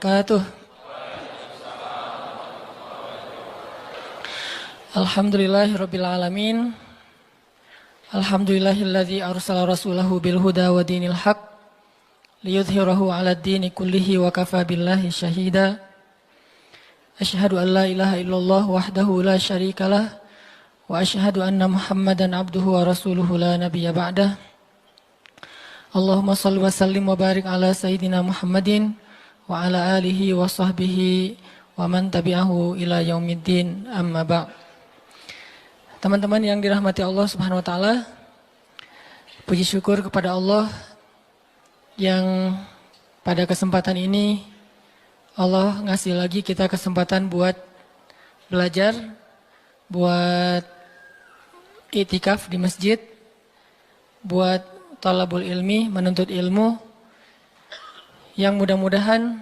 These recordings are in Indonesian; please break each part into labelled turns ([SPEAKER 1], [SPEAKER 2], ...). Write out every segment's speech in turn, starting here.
[SPEAKER 1] wabarakatuh. Alhamdulillahirabbil alamin. Alhamdulillahilladzi arsala rasulahu bil huda wa dinil haq liyudhhirahu 'alad dini kullihi wa kafa billahi syahida. Asyhadu an la ilaha illallah wahdahu la syarikalah wa asyhadu anna Muhammadan abduhu wa rasuluhu la nabiyya ba'dah. Allahumma shalli wa sallim wa barik ala sayyidina Muhammadin wa ala alihi wa sahbihi wa man tabi'ahu ila yaumiddin, amma ba'd. Teman-teman yang dirahmati Allah Subhanahu wa taala, puji syukur kepada Allah yang pada kesempatan ini Allah ngasih lagi kita kesempatan buat belajar, buat i'tikaf di masjid, buat talabul ilmi, menuntut ilmu, yang mudah-mudahan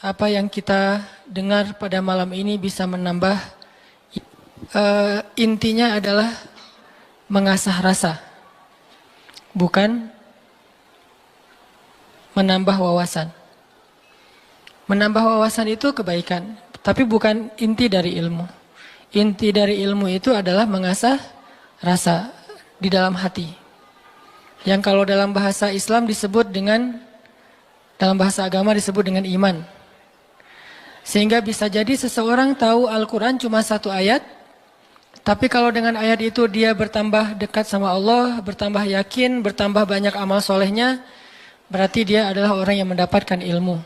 [SPEAKER 1] apa yang kita dengar pada malam ini bisa menambah. Intinya adalah mengasah rasa, bukan menambah wawasan. Menambah wawasan itu kebaikan, tapi bukan inti dari ilmu. Inti dari ilmu itu adalah mengasah rasa di dalam hati. Yang kalau dalam bahasa Islam disebut dengan, dalam bahasa agama disebut dengan iman. Sehingga bisa jadi seseorang tahu Al-Quran cuma satu ayat, tapi kalau dengan ayat itu dia bertambah dekat sama Allah, bertambah yakin, bertambah banyak amal solehnya, berarti dia adalah orang yang mendapatkan ilmu.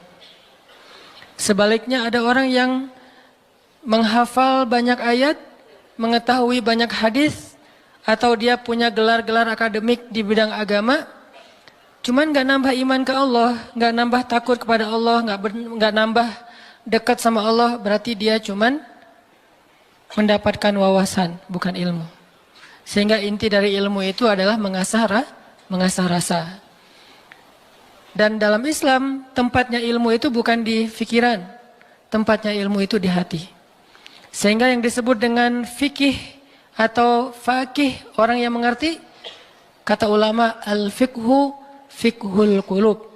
[SPEAKER 1] Sebaliknya ada orang yang menghafal banyak ayat, mengetahui banyak hadis, atau dia punya gelar-gelar akademik di bidang agama, cuman gak nambah iman ke Allah, gak nambah takut kepada Allah, gak nambah dekat sama Allah, berarti dia cuman mendapatkan wawasan, bukan ilmu. Sehingga inti dari ilmu itu adalah mengasah rasa. Dan dalam Islam, tempatnya ilmu itu bukan di pikiran, tempatnya ilmu itu di hati. Sehingga yang disebut dengan fikih atau faqih, orang yang mengerti, kata ulama, al-fiqhu fiqhul qulub.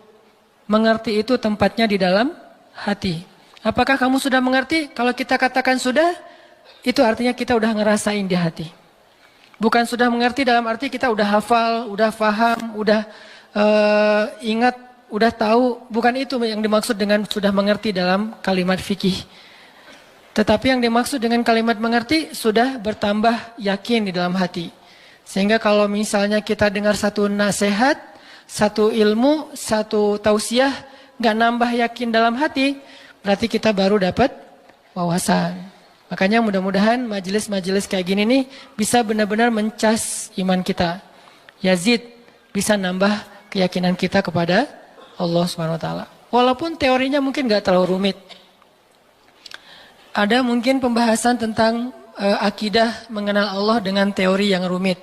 [SPEAKER 1] Mengerti itu tempatnya di dalam hati. Apakah kamu sudah mengerti? Kalau kita katakan sudah, itu artinya kita udah ngerasain di hati. Bukan sudah mengerti dalam arti kita udah hafal, udah paham, udah ingat, udah tahu. Bukan itu yang dimaksud dengan sudah mengerti dalam kalimat fikih. Tetapi yang dimaksud dengan kalimat mengerti sudah bertambah yakin di dalam hati. Sehingga kalau misalnya kita dengar satu nasihat, satu ilmu, satu tausiah, gak nambah yakin dalam hati, berarti kita baru dapat wawasan. Makanya mudah-mudahan majelis-majelis kayak gini nih bisa benar-benar mencas iman kita. Yazid bisa nambah keyakinan kita kepada Allah SWT. Walaupun teorinya mungkin gak terlalu rumit. Ada mungkin pembahasan tentang akidah mengenal Allah dengan teori yang rumit.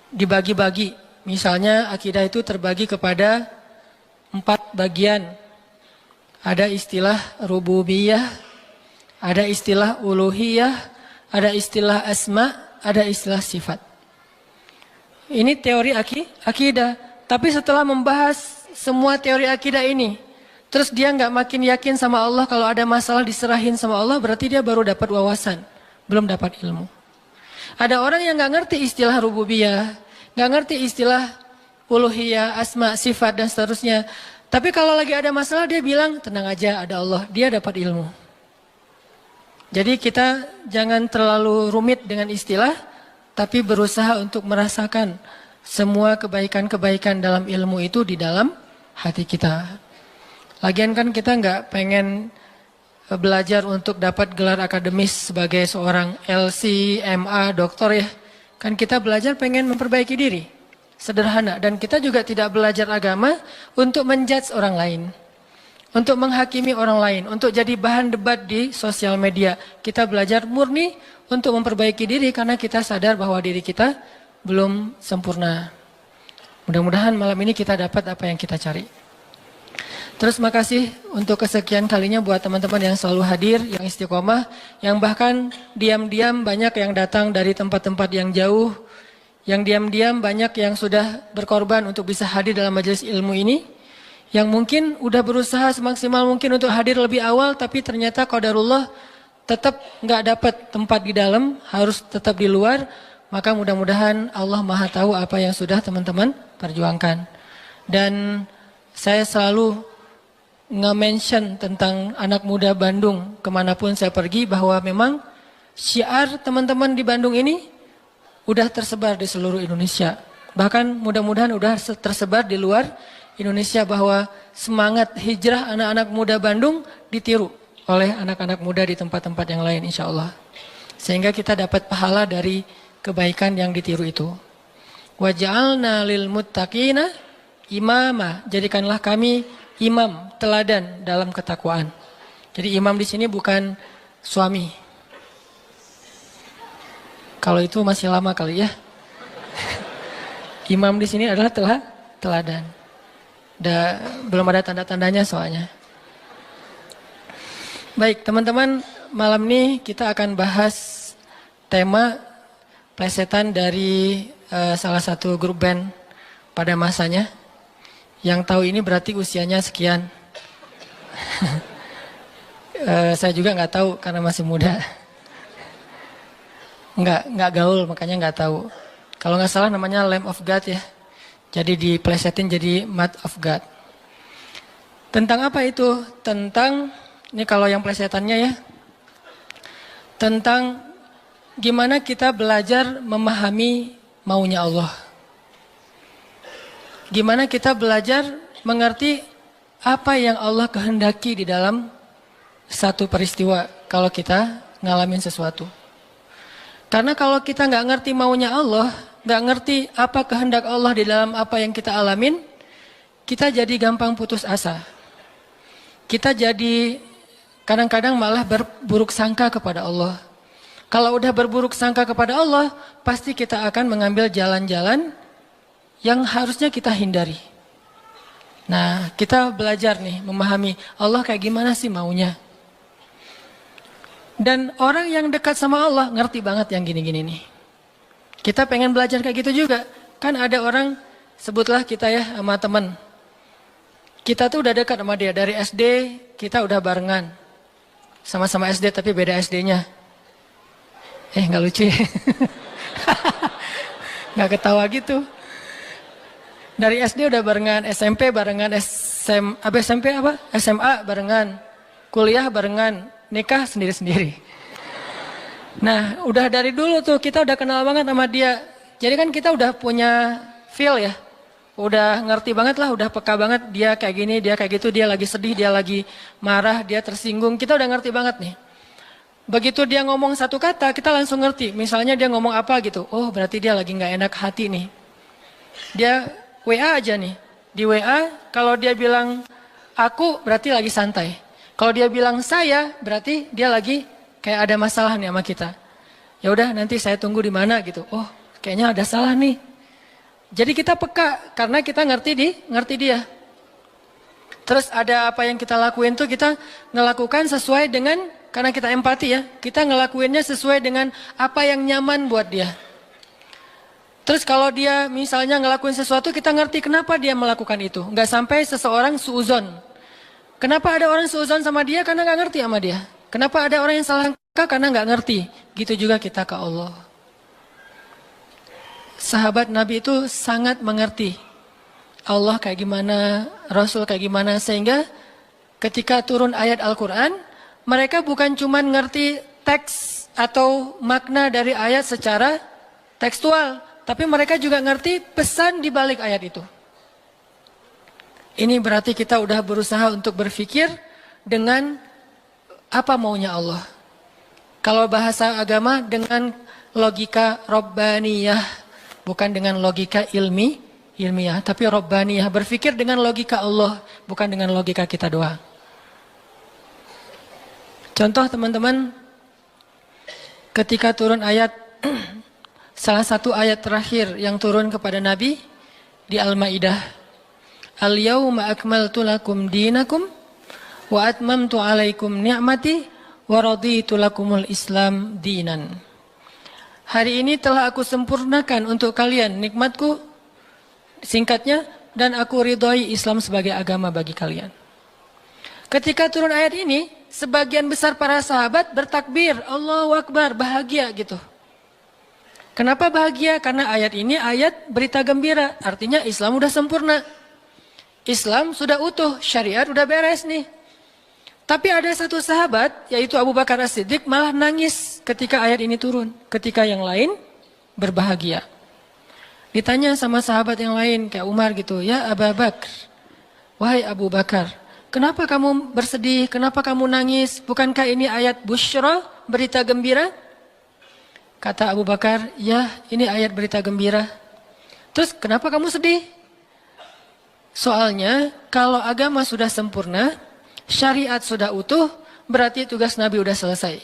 [SPEAKER 1] Dibagi-bagi. Misalnya akidah itu terbagi kepada 4 bagian. Ada istilah rububiyah, ada istilah uluhiyah, ada istilah asma, ada istilah sifat. Ini teori akidah. Tapi setelah membahas semua teori akidah ini, terus dia nggak makin yakin sama Allah, kalau ada masalah diserahin sama Allah, berarti dia baru dapat wawasan, belum dapat ilmu. Ada orang yang nggak ngerti istilah rububiyah, nggak ngerti istilah uluhiyah, asma, sifat, dan seterusnya. Tapi kalau lagi ada masalah dia bilang, tenang aja ada Allah, dia dapat ilmu. Jadi kita jangan terlalu rumit dengan istilah, tapi berusaha untuk merasakan semua kebaikan-kebaikan dalam ilmu itu di dalam hati kita. Lagian kan kita nggak pengen belajar untuk dapat gelar akademis sebagai seorang LC, MA, doktor ya. Kan kita belajar pengen memperbaiki diri, sederhana. Dan kita juga tidak belajar agama untuk menjudge orang lain, untuk menghakimi orang lain, untuk jadi bahan debat di sosial media. Kita belajar murni untuk memperbaiki diri karena kita sadar bahwa diri kita belum sempurna. Mudah-mudahan malam ini kita dapat apa yang kita cari. Terus makasih untuk kesekian kalinya buat teman-teman yang selalu hadir, yang istiqomah, yang bahkan diam-diam banyak yang datang dari tempat-tempat yang jauh, yang diam-diam banyak yang sudah berkorban untuk bisa hadir dalam majelis ilmu ini, yang mungkin udah berusaha semaksimal mungkin untuk hadir lebih awal, tapi ternyata qadarullah tetap nggak dapat tempat di dalam, harus tetap di luar. Maka mudah-mudahan Allah Maha tahu apa yang sudah teman-teman perjuangkan. Dan saya selalu nge-mention tentang anak muda Bandung kemanapun saya pergi, bahwa memang syiar teman-teman di Bandung ini udah tersebar di seluruh Indonesia. Bahkan mudah-mudahan udah tersebar di luar Indonesia, bahwa semangat hijrah anak-anak muda Bandung ditiru oleh anak-anak muda di tempat-tempat yang lain insya Allah. Sehingga kita dapat pahala dari kebaikan yang ditiru itu. Waja'alna lil muttaqina imama, jadikanlah kami imam, teladan dalam ketakwaan. Jadi imam di sini bukan suami. Kalau itu masih lama kali ya. Imam di sini adalah teladan. Belum ada tanda-tandanya soalnya. Baik teman-teman, malam ini kita akan bahas tema plesetan dari salah satu grup band pada masanya. Yang tahu ini berarti usianya sekian. Saya juga nggak tahu karena masih muda. Nggak gaul, makanya nggak tahu. Kalau nggak salah namanya Lamb of God ya. Jadi diplesetin jadi Mud of God. Tentang apa itu? Tentang, ini kalau yang plesetannya ya. Tentang gimana kita belajar memahami maunya Allah. Gimana kita belajar mengerti apa yang Allah kehendaki di dalam satu peristiwa kalau kita ngalamin sesuatu. Karena kalau kita nggak ngerti maunya Allah, nggak ngerti apa kehendak Allah di dalam apa yang kita alamin, kita jadi gampang putus asa. Kita jadi kadang-kadang malah berburuk sangka kepada Allah. Kalau udah berburuk sangka kepada Allah, pasti kita akan mengambil jalan-jalan yang harusnya kita hindari. Nah, kita belajar nih memahami Allah kayak gimana sih maunya. Dan orang yang dekat sama Allah ngerti banget yang gini-gini nih. Kita pengen belajar kayak gitu juga. Kan ada orang, sebutlah kita ya sama teman. Kita tuh udah dekat sama dia. Dari SD kita udah barengan. Sama-sama SD tapi beda SD-nya. Nggak lucu ya. Nggak ketawa gitu. Dari SD udah barengan, SMP barengan, SMA barengan. Kuliah barengan, nikah sendiri-sendiri. Nah, udah dari dulu tuh kita udah kenal banget sama dia. Jadi kan kita udah punya feel ya. Udah ngerti banget lah, udah peka banget dia kayak gini, dia kayak gitu, dia lagi sedih, dia lagi marah, dia tersinggung. Kita udah ngerti banget nih. Begitu dia ngomong satu kata, kita langsung ngerti. Misalnya dia ngomong apa gitu. Oh, berarti dia lagi nggak enak hati nih. Dia WA aja nih. Di WA kalau dia bilang aku berarti lagi santai. Kalau dia bilang saya berarti dia lagi kayak ada masalah nih sama kita. Ya udah nanti saya tunggu di mana gitu. Oh, kayaknya ada salah nih. Jadi kita peka karena kita ngerti dia. Terus ada apa yang kita lakuin tuh kita ngelakukan sesuai dengan, karena kita empati ya. Kita ngelakuinnya sesuai dengan apa yang nyaman buat dia. Terus kalau dia misalnya ngelakuin sesuatu, kita ngerti kenapa dia melakukan itu. Nggak sampai seseorang suuzon. Kenapa ada orang suuzon sama dia? Karena nggak ngerti sama dia. Kenapa ada orang yang salah sangka? Karena nggak ngerti. Gitu juga kita ke Allah. Sahabat Nabi itu sangat mengerti Allah kayak gimana, Rasul kayak gimana. Sehingga ketika turun ayat Al-Quran, mereka bukan cuma ngerti teks atau makna dari ayat secara tekstual. Tapi mereka juga ngerti pesan di balik ayat itu. Ini berarti kita udah berusaha untuk berpikir dengan apa maunya Allah. Kalau bahasa agama dengan logika Rabbaniyah. Bukan dengan logika ilmiah. Tapi Rabbaniyah. Berpikir dengan logika Allah. Bukan dengan logika kita doang. Contoh teman-teman. Ketika turun ayat salah satu ayat terakhir yang turun kepada Nabi di Al-Maidah. Al-yawma akmaltu lakum dinakum wa atmamtu alaikum ni'mati wa raditu lakumul Islam dinan. Hari ini telah aku sempurnakan untuk kalian nikmatku. Singkatnya, dan aku ridhoi Islam sebagai agama bagi kalian. Ketika turun ayat ini, sebagian besar para sahabat bertakbir, Allahu Akbar, bahagia gitu. Kenapa bahagia? Karena ayat ini ayat berita gembira, artinya Islam udah sempurna. Islam sudah utuh, syariat udah beres nih. Tapi ada satu sahabat, yaitu Abu Bakar As-Siddiq, malah nangis ketika ayat ini turun. Ketika yang lain berbahagia. Ditanya sama sahabat yang lain, kayak Umar gitu, ya Abu Bakar, wahai Abu Bakar, kenapa kamu bersedih, kenapa kamu nangis? Bukankah ini ayat busyra, berita gembira? Kata Abu Bakar, ya ini ayat berita gembira. Terus kenapa kamu sedih? Soalnya kalau agama sudah sempurna, syariat sudah utuh, berarti tugas Nabi udah selesai.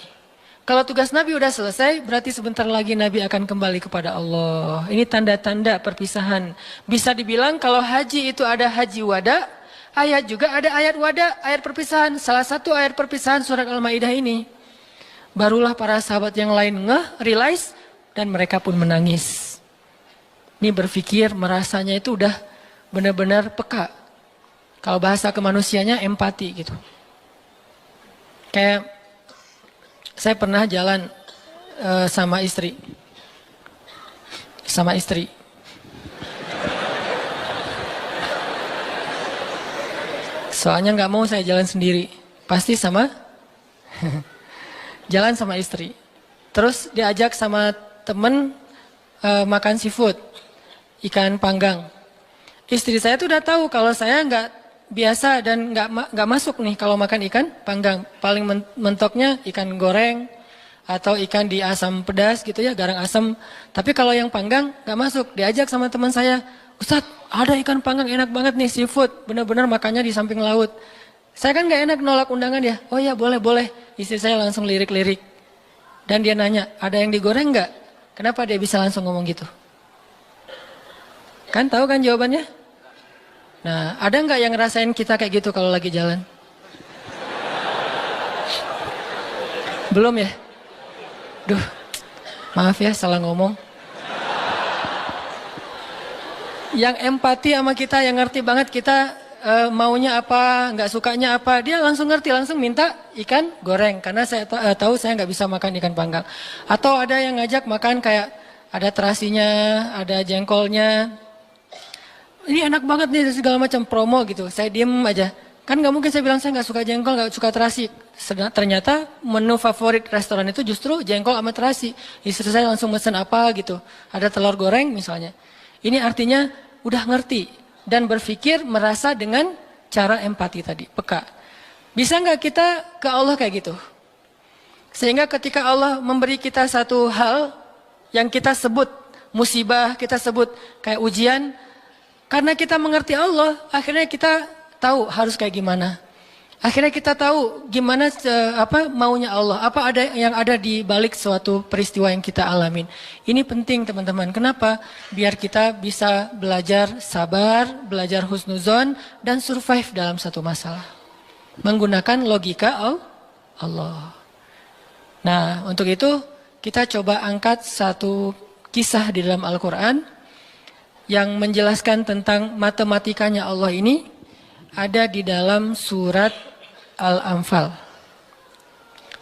[SPEAKER 1] Kalau tugas Nabi udah selesai, berarti sebentar lagi Nabi akan kembali kepada Allah. Ini tanda-tanda perpisahan. Bisa dibilang kalau haji itu ada haji wada, ayat juga ada ayat wada, ayat perpisahan. Salah satu ayat perpisahan surat Al-Maidah ini. Barulah para sahabat yang lain realize, dan mereka pun menangis. Ini berpikir, merasanya itu udah benar-benar peka. Kalau bahasa kemanusianya empati gitu. Kayak saya pernah jalan sama istri. Soalnya nggak mau saya jalan sendiri. Pasti sama jalan sama istri. Terus diajak sama temen makan seafood, ikan panggang. Istri saya tuh udah tahu kalau saya nggak biasa dan nggak masuk nih kalau makan ikan panggang. Paling mentoknya ikan goreng atau ikan di asam pedas gitu ya, garang asam. Tapi kalau yang panggang nggak masuk. Diajak sama teman saya, Ustadz ada ikan panggang enak banget nih, seafood. Benar-benar makannya di samping laut. Saya kan nggak enak nolak undangan ya. Oh ya boleh. Istri saya langsung lirik-lirik. Dan dia nanya, ada yang digoreng nggak? Kenapa dia bisa langsung ngomong gitu? Kan tahu kan jawabannya? Nah, ada nggak yang ngerasain kita kayak gitu kalau lagi jalan? Belum ya? Duh, maaf ya salah ngomong. Yang empati sama kita, yang ngerti banget kita maunya apa, nggak sukanya apa, dia langsung ngerti, langsung minta ikan goreng. Karena saya tahu saya nggak bisa makan ikan panggang. Atau ada yang ngajak makan kayak ada terasinya, ada jengkolnya. Ini enak banget nih segala macam promo gitu. Saya diem aja. Kan nggak mungkin saya bilang saya nggak suka jengkol, nggak suka terasi. Ternyata menu favorit restoran itu justru jengkol sama terasi. Istri saya langsung mesen apa gitu. Ada telur goreng misalnya. Ini artinya udah ngerti dan berpikir merasa dengan cara empati tadi, peka. Bisa nggak kita ke Allah kayak gitu? Sehingga ketika Allah memberi kita satu hal yang kita sebut musibah, kita sebut kayak ujian. Karena kita mengerti Allah, akhirnya kita tahu harus kayak gimana. Akhirnya kita tahu gimana maunya Allah, apa ada yang ada di balik suatu peristiwa yang kita alamin. Ini penting teman-teman. Kenapa? Biar kita bisa belajar sabar, belajar husnuzon, dan survive dalam satu masalah. Menggunakan logika Allah. Nah, untuk itu kita coba angkat satu kisah di dalam Al-Quran yang menjelaskan tentang matematikanya Allah ini ada di dalam surat Al-Anfal.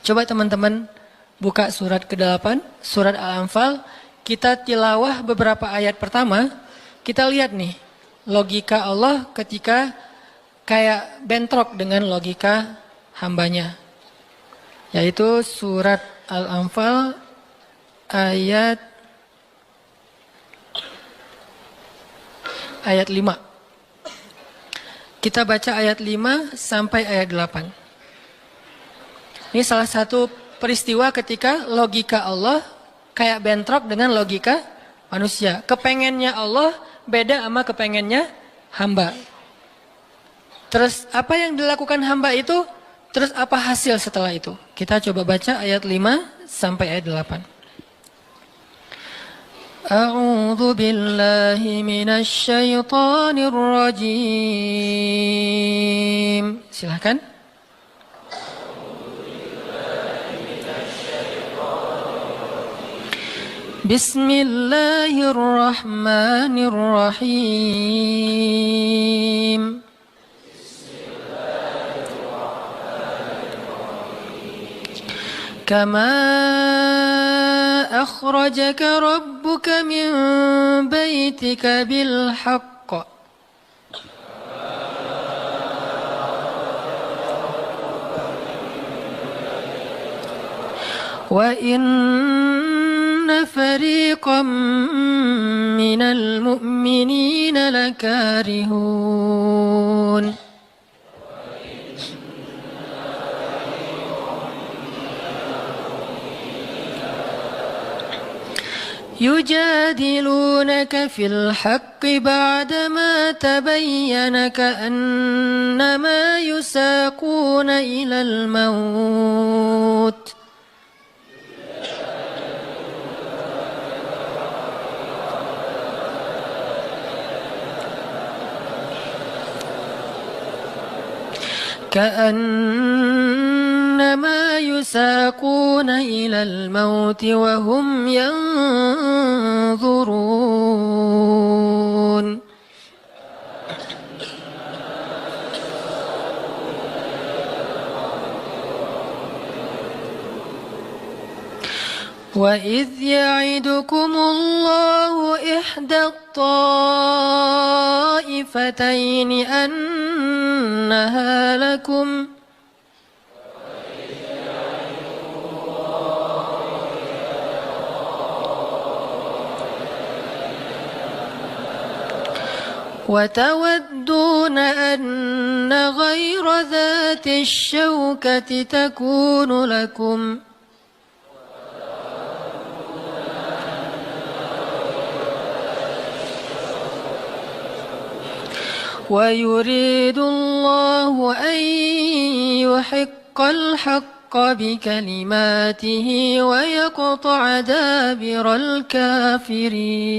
[SPEAKER 1] Coba teman-teman buka surat ke-8, surat Al-Anfal. Kita tilawah beberapa ayat pertama. Kita lihat nih logika Allah ketika kayak bentrok dengan logika hambanya. Yaitu surat Al-Anfal ayat 5. Kita baca ayat 5 sampai ayat 8. Ini salah satu peristiwa ketika logika Allah kayak bentrok dengan logika manusia. Kepengennya Allah beda sama kepengennya hamba. Terus apa yang dilakukan hamba itu, terus apa hasil setelah itu? Kita coba baca ayat 5 sampai ayat 8. A'udzu billahi minasy syaithanir rajim. Silakan. Bismillahirrahmanirrahim. Kama akhrajaka rabbuka min baitika bil haqq. Wa inna fariqam minal mu'minina lakarihun. Yujadilunaka fil haqqi ba'dama tabayyana ka'annama yusaquna ilal maut. كأنما يساقون إلى الموت وهم ينظرون وإذ يعدكم الله إحدى الطائفتين أنها لكم وتودون أن غير ذات الشوكة تكون لكم ويريد الله أن يحق الحق بكلماته ويقطع دابر الكافرين.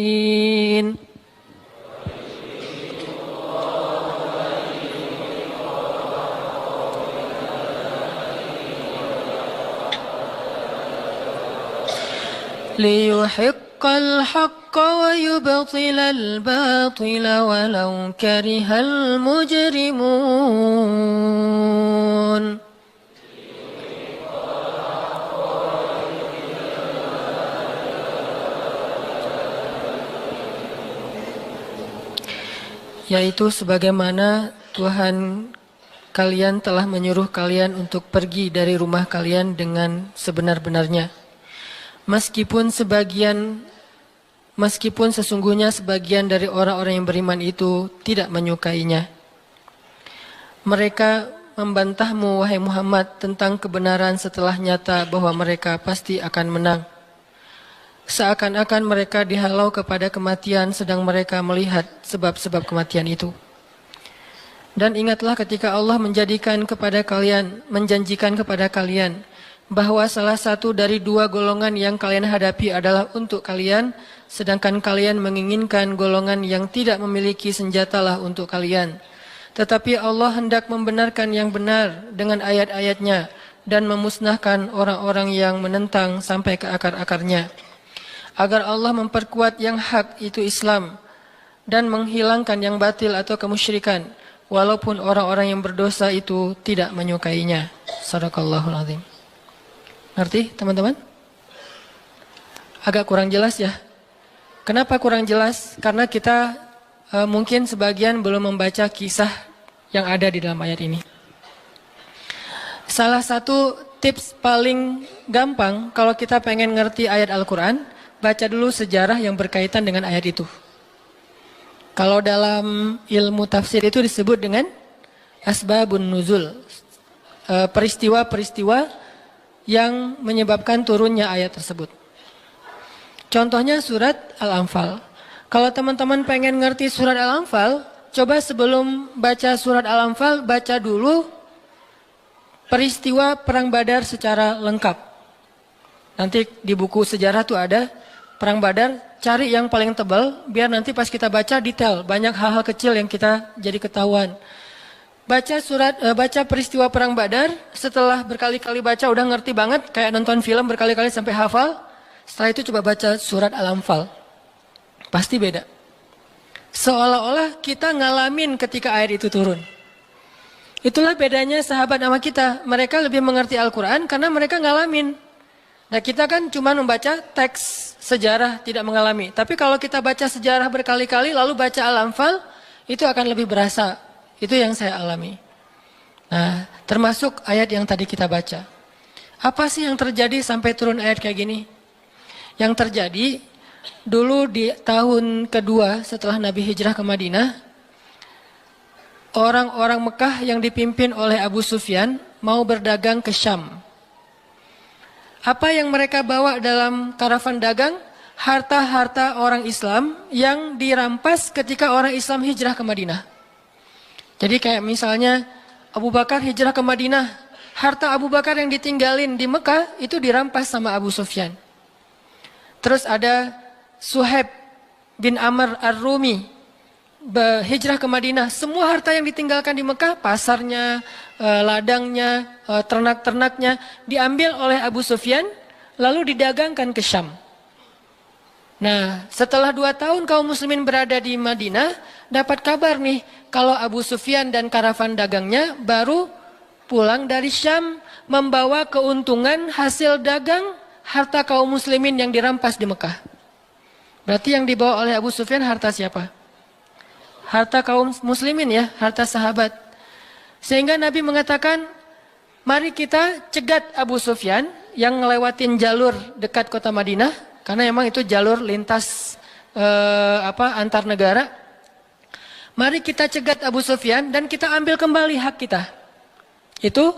[SPEAKER 1] ليحق الحق ويبطل الباطل ولو كره المجرمون. Yaitu sebagaimana Tuhan kalian telah menyuruh kalian untuk pergi dari rumah kalian dengan sebenar-benarnya. Meskipun sesungguhnya sebagian dari orang-orang yang beriman itu tidak menyukainya. Mereka membantahmu, wahai Muhammad, tentang kebenaran setelah nyata bahwa mereka pasti akan menang. Seakan-akan mereka dihalau kepada kematian sedang mereka melihat sebab-sebab kematian itu. Dan ingatlah ketika Allah menjanjikan kepada kalian bahwa salah satu dari dua golongan yang kalian hadapi adalah untuk kalian, sedangkan kalian menginginkan golongan yang tidak memiliki senjatalah untuk kalian. Tetapi Allah hendak membenarkan yang benar dengan ayat-ayatnya dan memusnahkan orang-orang yang menentang sampai ke akar-akarnya. Agar Allah memperkuat yang hak, itu Islam, dan menghilangkan yang batil atau kemusyrikan, walaupun orang-orang yang berdosa itu tidak menyukainya. Shadaqallahul azim. Ngerti teman-teman? Agak kurang jelas ya. Kenapa kurang jelas? Karena kita mungkin sebagian belum membaca kisah yang ada di dalam ayat ini. Salah satu tips paling gampang kalau kita pengen ngerti ayat Al-Quran, baca dulu sejarah yang berkaitan dengan ayat itu. Kalau dalam ilmu tafsir itu disebut dengan asbabun nuzul. Peristiwa-peristiwa yang menyebabkan turunnya ayat tersebut. Contohnya surat Al-Anfal. Kalau teman-teman pengen ngerti surat Al-Anfal, coba sebelum baca surat Al-Anfal, baca dulu peristiwa Perang Badar secara lengkap. Nanti di buku sejarah tuh ada Perang Badar, cari yang paling tebal, biar nanti pas kita baca detail, banyak hal-hal kecil yang kita jadi ketahuan. Baca peristiwa Perang Badar, setelah berkali-kali baca udah ngerti banget, kayak nonton film berkali-kali sampai hafal. Setelah itu coba baca surat Al-Anfal. Pasti beda. Seolah-olah kita ngalamin ketika ayat itu turun. Itulah bedanya sahabat sama kita. Mereka lebih mengerti Al-Quran karena mereka ngalamin. Nah kita kan cuma membaca teks sejarah, tidak mengalami. Tapi kalau kita baca sejarah berkali-kali lalu baca Al-Anfal, itu akan lebih berasa. Itu yang saya alami. Nah termasuk ayat yang tadi kita baca. Apa sih yang terjadi sampai turun ayat kayak gini? Yang terjadi dulu di tahun kedua setelah Nabi hijrah ke Madinah, orang-orang Mekah yang dipimpin oleh Abu Sufyan mau berdagang ke Syam. Apa yang mereka bawa dalam karavan dagang? Harta-harta orang Islam yang dirampas ketika orang Islam hijrah ke Madinah. Jadi kayak misalnya Abu Bakar hijrah ke Madinah, harta Abu Bakar yang ditinggalin di Mekah itu dirampas sama Abu Sufyan. Terus ada Suhaib bin Amr Ar-Rumi hijrah ke Madinah. Semua harta yang ditinggalkan di Mekah, pasarnya, ladangnya, ternak-ternaknya diambil oleh Abu Sufyan lalu didagangkan ke Syam. Nah setelah 2 tahun kaum muslimin berada di Madinah, dapat kabar nih kalau Abu Sufyan dan karavan dagangnya baru pulang dari Syam membawa keuntungan hasil dagang harta kaum muslimin yang dirampas di Mekah. Berarti yang dibawa oleh Abu Sufyan harta siapa? Harta kaum muslimin ya, harta sahabat. Sehingga Nabi mengatakan, mari kita cegat Abu Sufyan yang ngelewatin jalur dekat kota Madinah. Karena memang itu jalur lintas antar negara. Mari kita cegat Abu Sufyan dan kita ambil kembali hak kita. Itu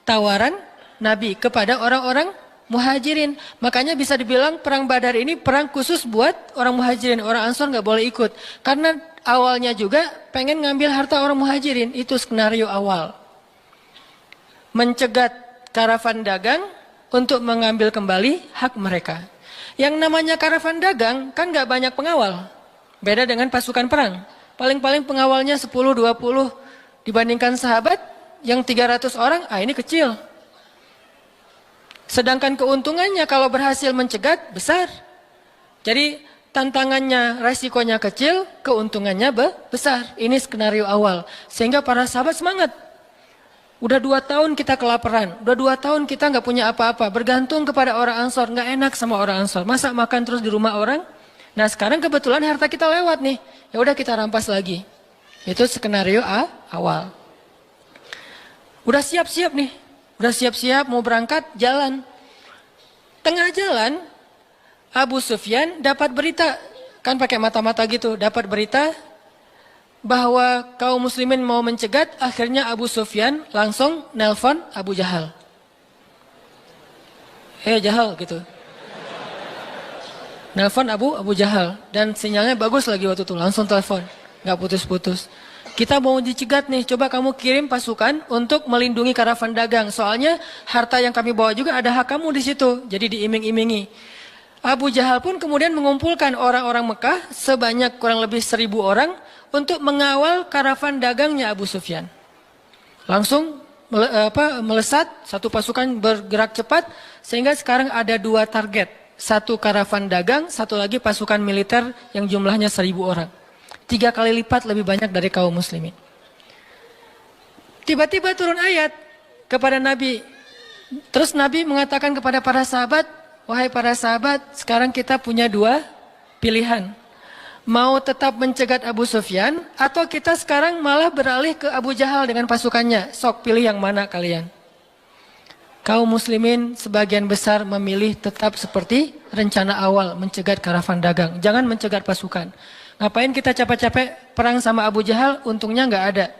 [SPEAKER 1] tawaran Nabi kepada orang-orang Muhajirin. Makanya bisa dibilang perang Badar ini perang khusus buat orang Muhajirin. Orang Ansor nggak boleh ikut. Karena awalnya juga pengen ngambil harta orang Muhajirin. Itu skenario awal. Mencegat karavan dagang untuk mengambil kembali hak mereka. Yang namanya karavan dagang kan nggak banyak pengawal. Beda dengan pasukan perang. Paling-paling pengawalnya 10-20 dibandingkan sahabat yang 300 orang, ini kecil. Sedangkan keuntungannya kalau berhasil mencegat besar. Jadi tantangannya, resikonya kecil, keuntungannya besar. Ini skenario awal. Sehingga para sahabat semangat. Udah 2 tahun kita kelaparan. Udah 2 tahun kita nggak punya apa-apa. Bergantung kepada orang Ansor. Nggak enak sama orang Ansor. Masa makan terus di rumah orang? Nah sekarang kebetulan harta kita lewat nih. Ya udah kita rampas lagi. Itu skenario awal. Udah siap-siap nih. Udah siap-siap mau berangkat jalan. Tengah jalan Abu Sufyan dapat berita. Kan pakai mata-mata gitu. Dapat berita bahwa kaum muslimin mau mencegat. Akhirnya Abu Sufyan langsung nelpon Abu Jahal. Jahal gitu. Nelpon Abu Jahal. Dan sinyalnya bagus lagi waktu itu. Langsung telepon. Gak putus-putus. Kita mau dicegat nih, coba kamu kirim pasukan untuk melindungi karavan dagang. Soalnya harta yang kami bawa juga ada hak kamu di situ. Jadi diiming-imingi. Abu Jahal pun kemudian mengumpulkan orang-orang Mekah sebanyak kurang lebih 1.000 orang untuk mengawal karavan dagangnya Abu Sufyan. Langsung melesat, satu pasukan bergerak cepat sehingga sekarang ada 2 target. Satu karavan dagang, satu lagi pasukan militer yang jumlahnya 1.000 orang. 3 kali lipat lebih banyak dari kaum muslimin. Tiba-tiba turun ayat kepada Nabi. Terus Nabi mengatakan kepada para sahabat, wahai para sahabat, sekarang kita punya 2 pilihan. Mau tetap mencegat Abu Sufyan, atau kita sekarang malah beralih ke Abu Jahal dengan pasukannya. Sok pilih yang mana kalian. Kaum muslimin sebagian besar memilih tetap seperti rencana awal, mencegat karavan dagang. Jangan mencegat pasukan. Ngapain kita capek-capek perang sama Abu Jahal, untungnya nggak ada.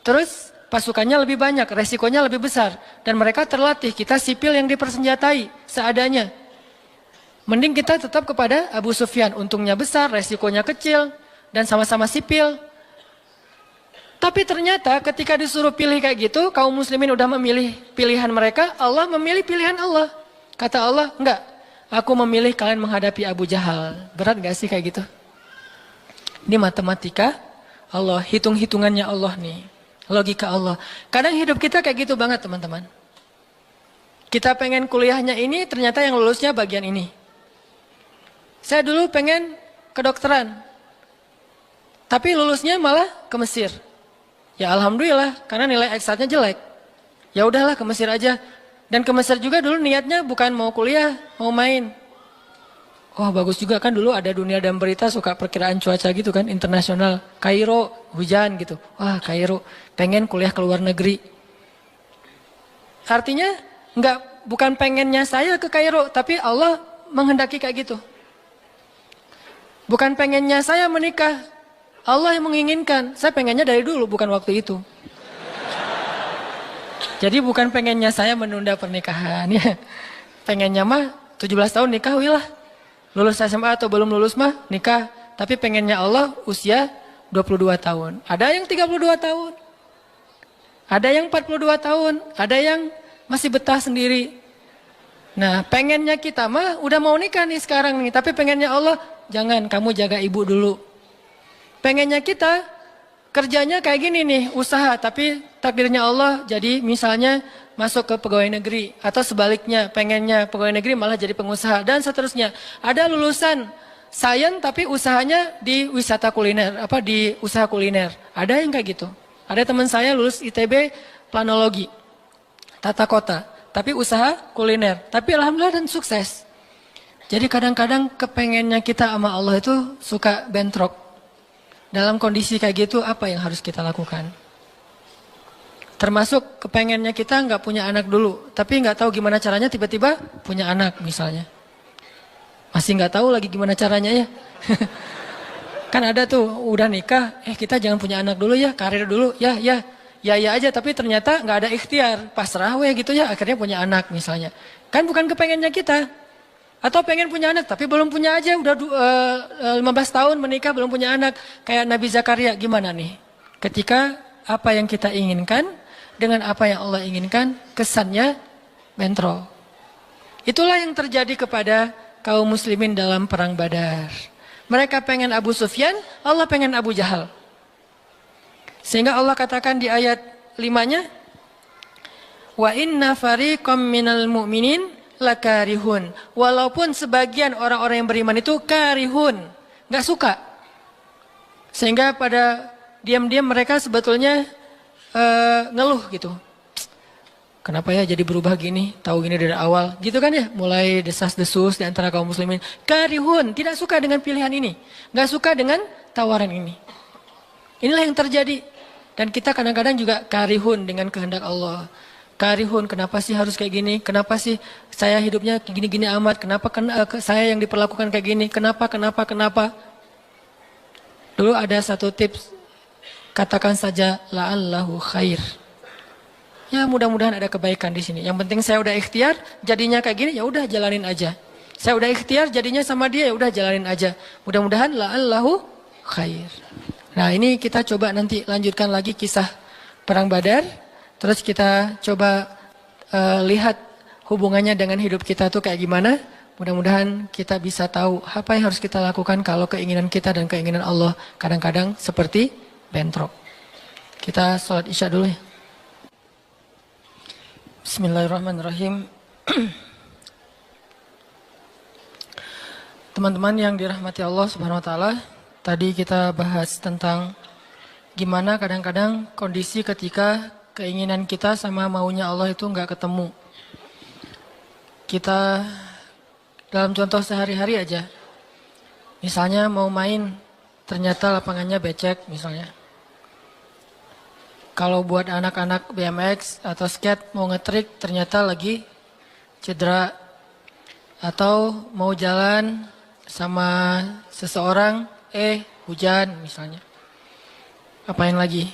[SPEAKER 1] Terus pasukannya lebih banyak, resikonya lebih besar. Dan mereka terlatih, kita sipil yang dipersenjatai seadanya. Mending kita tetap kepada Abu Sufyan, untungnya besar, resikonya kecil, dan sama-sama sipil. Tapi ternyata ketika disuruh pilih kayak gitu, kaum muslimin udah memilih pilihan mereka, Allah memilih pilihan Allah. Kata Allah, enggak, aku memilih kalian menghadapi Abu Jahal. Berat gak sih kayak gitu? Ini matematika Allah, hitung-hitungannya Allah nih. Logika Allah. Kadang hidup kita kayak gitu banget teman-teman. Kita pengen kuliahnya ini, ternyata yang lulusnya bagian ini. Saya dulu pengen kedokteran, tapi lulusnya malah ke Mesir. Ya alhamdulillah, karena nilai eksatnya jelek. Ya udahlah ke Mesir aja. Dan ke Mesir juga dulu niatnya bukan mau kuliah, mau main. Wah bagus juga kan dulu ada Dunia dan Berita suka perkiraan cuaca gitu kan, internasional. Kairo hujan gitu. Wah Kairo, pengen kuliah ke luar negeri. Artinya bukan pengennya saya ke Kairo, tapi Allah menghendaki kayak gitu. Bukan pengennya saya menikah, Allah yang menginginkan. Saya pengennya dari dulu, bukan waktu itu. Jadi bukan pengennya saya menunda pernikahan ya. Pengennya mah 17 tahun nikah wilah. Lulus SMA atau belum lulus mah nikah. Tapi pengennya Allah usia 22 tahun. Ada yang 32 tahun. Ada yang 42 tahun. Ada yang masih betah sendiri. Nah pengennya kita mah udah mau nikah nih sekarang nih. Tapi pengennya Allah, jangan kamu jaga ibu dulu. Pengennya kita kerjanya kayak gini nih, usaha. Tapi takdirnya Allah jadi misalnya masuk ke pegawai negeri. Atau sebaliknya pengennya pegawai negeri malah jadi pengusaha. Dan seterusnya. Ada lulusan sains tapi usahanya di wisata kuliner. Di usaha kuliner. Ada yang kayak gitu. Ada teman saya lulus ITB planologi. Tata kota. Tapi usaha kuliner. Tapi alhamdulillah dan sukses. Jadi kadang-kadang kepengennya kita sama Allah itu suka bentrok. Dalam kondisi kayak gitu apa yang harus kita lakukan? Termasuk kepengennya kita nggak punya anak dulu. Tapi nggak tahu gimana caranya tiba-tiba punya anak misalnya. Masih nggak tahu lagi gimana caranya ya. Kan ada tuh udah nikah, kita jangan punya anak dulu ya, karir dulu, ya aja, tapi ternyata nggak ada ikhtiar, pasrah gitu ya, akhirnya punya anak misalnya. Kan bukan kepengennya kita. Atau pengen punya anak, tapi belum punya aja, udah 15 tahun menikah belum punya anak. Kayak Nabi Zakaria, gimana nih? Ketika apa yang kita inginkan, dengan apa yang Allah inginkan, kesannya bentrok. Itulah yang terjadi kepada kaum muslimin dalam perang Badar. Mereka pengen Abu Sufyan, Allah pengen Abu Jahal. Sehingga Allah katakan di ayat 5-nya, wa inna fariqam minal mu'minin lakarihun. Walaupun sebagian orang-orang yang beriman itu karihun, nggak suka. Sehingga pada diam-diam mereka sebetulnya ngeluh gitu. Kenapa ya jadi berubah gini? Tahu gini dari awal, gitu kan ya? Mulai desas-desus di antara kaum muslimin. Karihun, tidak suka dengan pilihan ini, nggak suka dengan tawaran ini. Inilah yang terjadi. Dan kita kadang-kadang juga karihun dengan kehendak Allah. Karihun, kenapa sih harus kayak gini? Kenapa sih saya hidupnya gini-gini amat? Kenapa saya yang diperlakukan kayak gini? Kenapa? Dulu ada satu tips, katakan saja la'allahu khair. Ya mudah-mudahan ada kebaikan di sini. Yang penting saya udah ikhtiar, jadinya kayak gini, ya udah jalanin aja. Saya udah ikhtiar, jadinya sama dia, ya udah jalanin aja. Mudah-mudahan la'allahu khair. Nah ini kita coba nanti lanjutkan lagi kisah perang Badar. Terus kita coba lihat hubungannya dengan hidup kita tuh kayak gimana. Mudah-mudahan kita bisa tahu apa yang harus kita lakukan kalau keinginan kita dan keinginan Allah kadang-kadang seperti bentrok. Kita sholat isya dulu ya. Bismillahirrahmanirrahim. Teman-teman yang dirahmati Allah Subhanahu wa taala, tadi kita bahas tentang gimana kadang-kadang kondisi ketika keinginan kita sama maunya Allah itu nggak ketemu. Kita dalam contoh sehari-hari aja. Misalnya mau main, ternyata lapangannya becek misalnya. Kalau buat anak-anak BMX atau skate mau ngetrik ternyata lagi cedera. Atau mau jalan sama seseorang, hujan misalnya. Apain lagi?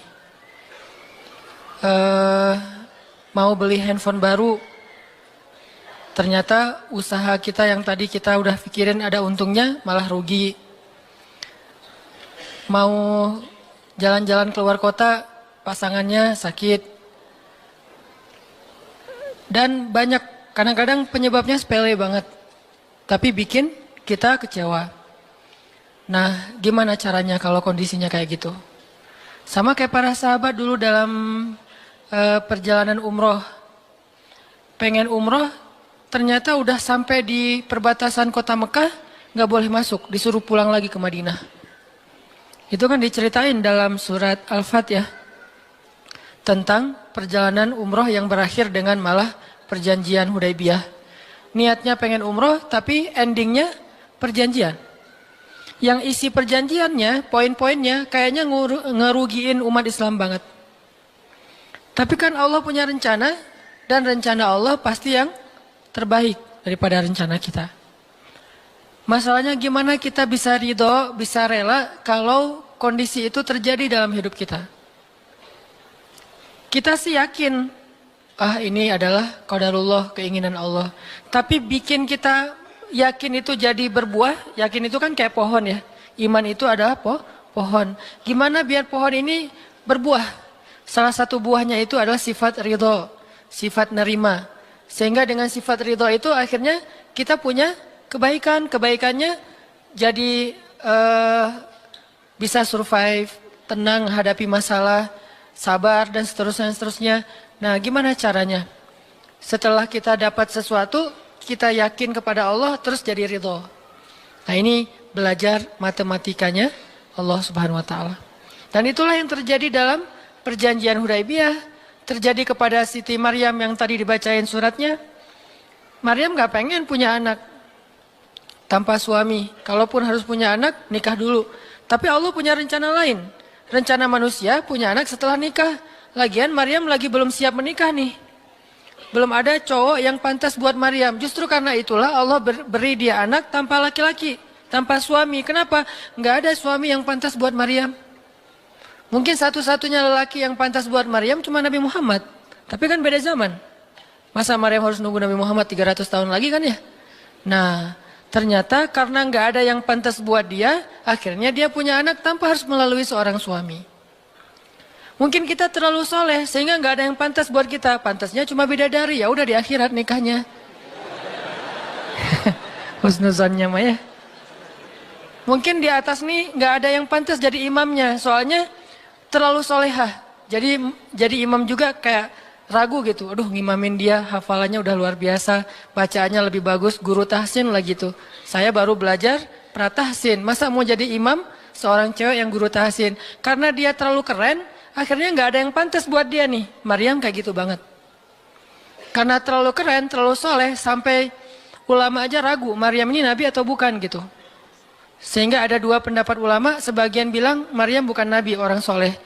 [SPEAKER 1] Mau beli handphone baru, ternyata usaha kita yang tadi kita udah pikirin ada untungnya malah rugi. Mau jalan-jalan keluar kota, pasangannya sakit. Dan banyak, kadang-kadang penyebabnya sepele banget, tapi bikin kita kecewa. Nah gimana caranya kalau kondisinya kayak gitu? Sama kayak para sahabat dulu dalam perjalanan umroh. Pengen umroh, ternyata udah sampai di perbatasan kota Mekah, nggak boleh masuk, disuruh pulang lagi ke Madinah. Itu kan diceritain dalam surat Al-Fat ya, tentang perjalanan umroh yang berakhir dengan malah perjanjian Hudaybiyah. Niatnya pengen umroh, tapi endingnya perjanjian. Yang isi perjanjiannya, poin-poinnya kayaknya ngerugiin umat Islam banget. Tapi kan Allah punya rencana, dan rencana Allah pasti yang terbaik daripada rencana kita. Masalahnya gimana kita bisa ridho, bisa rela kalau kondisi itu terjadi dalam hidup kita. Kita sih yakin, ini adalah qadarullah, keinginan Allah. Tapi bikin kita yakin itu jadi berbuah, yakin itu kan kayak pohon ya. Iman itu adalah pohon. Gimana biar pohon ini berbuah? Salah satu buahnya itu adalah sifat ridho, sifat nerima. Sehingga dengan sifat ridho itu akhirnya kita punya kebaikan. Kebaikannya jadi bisa survive, tenang hadapi masalah, sabar dan seterusnya. Nah, gimana caranya? Setelah kita dapat sesuatu, kita yakin kepada Allah, terus jadi ridho. Nah, ini belajar matematikanya Allah Subhanahu wa taala. Dan itulah yang terjadi dalam perjanjian Hudaybiyah, terjadi kepada Siti Maryam yang tadi dibacain suratnya. Maryam gak pengen punya anak tanpa suami. Kalaupun harus punya anak, nikah dulu. Tapi Allah punya rencana lain. Rencana manusia punya anak setelah nikah. Lagian Maryam lagi belum siap menikah nih. Belum ada cowok yang pantas buat Maryam. Justru karena itulah Allah beri dia anak tanpa laki-laki, tanpa suami. Kenapa? Gak ada suami yang pantas buat Maryam. Mungkin satu-satunya lelaki yang pantas buat Maryam cuma Nabi Muhammad. Tapi kan beda zaman. Masa Maryam harus nunggu Nabi Muhammad 300 tahun lagi kan ya? Nah, ternyata karena nggak ada yang pantas buat dia, akhirnya dia punya anak tanpa harus melalui seorang suami. Mungkin kita terlalu soleh sehingga nggak ada yang pantas buat kita. Pantasnya cuma bidadari, ya udah di akhirat nikahnya. Husnuzonnya mah ya. Mungkin di atas nih nggak ada yang pantas jadi imamnya, soalnya terlalu solehah. Jadi imam juga kayak ragu gitu. Aduh, ngimamin dia, hafalannya udah luar biasa, bacaannya lebih bagus, guru tahsin lah gitu. Saya baru belajar pratahsin, masa mau jadi imam seorang cewek yang guru tahsin? Karena dia terlalu keren, akhirnya nggak ada yang pantas buat dia nih. Maryam kayak gitu banget. Karena terlalu keren, terlalu soleh, sampai ulama aja ragu, Maryam ini nabi atau bukan gitu. Sehingga ada dua pendapat ulama, sebagian bilang Maryam bukan nabi, orang soleh.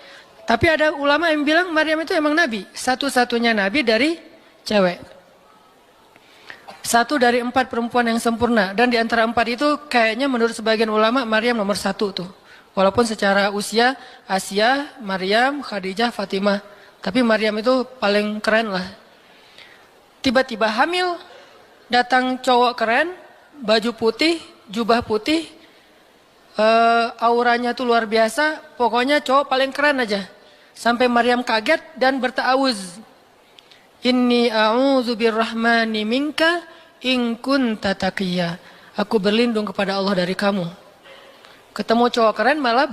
[SPEAKER 1] Tapi ada ulama yang bilang Maryam itu emang nabi, satu-satunya nabi dari cewek. Satu dari 4 perempuan yang sempurna. Dan di antara 4 itu kayaknya menurut sebagian ulama Maryam nomor 1 tuh. Walaupun secara usia Asia, Maryam, Khadijah, Fatimah. Tapi Maryam itu paling keren lah. Tiba-tiba hamil, datang cowok keren, baju putih, jubah putih, auranya tuh luar biasa, pokoknya cowok paling keren aja. Sampai Maryam kaget dan berta'awuz. Inni a'udzu birrahmani minka in kunta taqiyya. Aku berlindung kepada Allah dari kamu. Ketemu cowok keren malah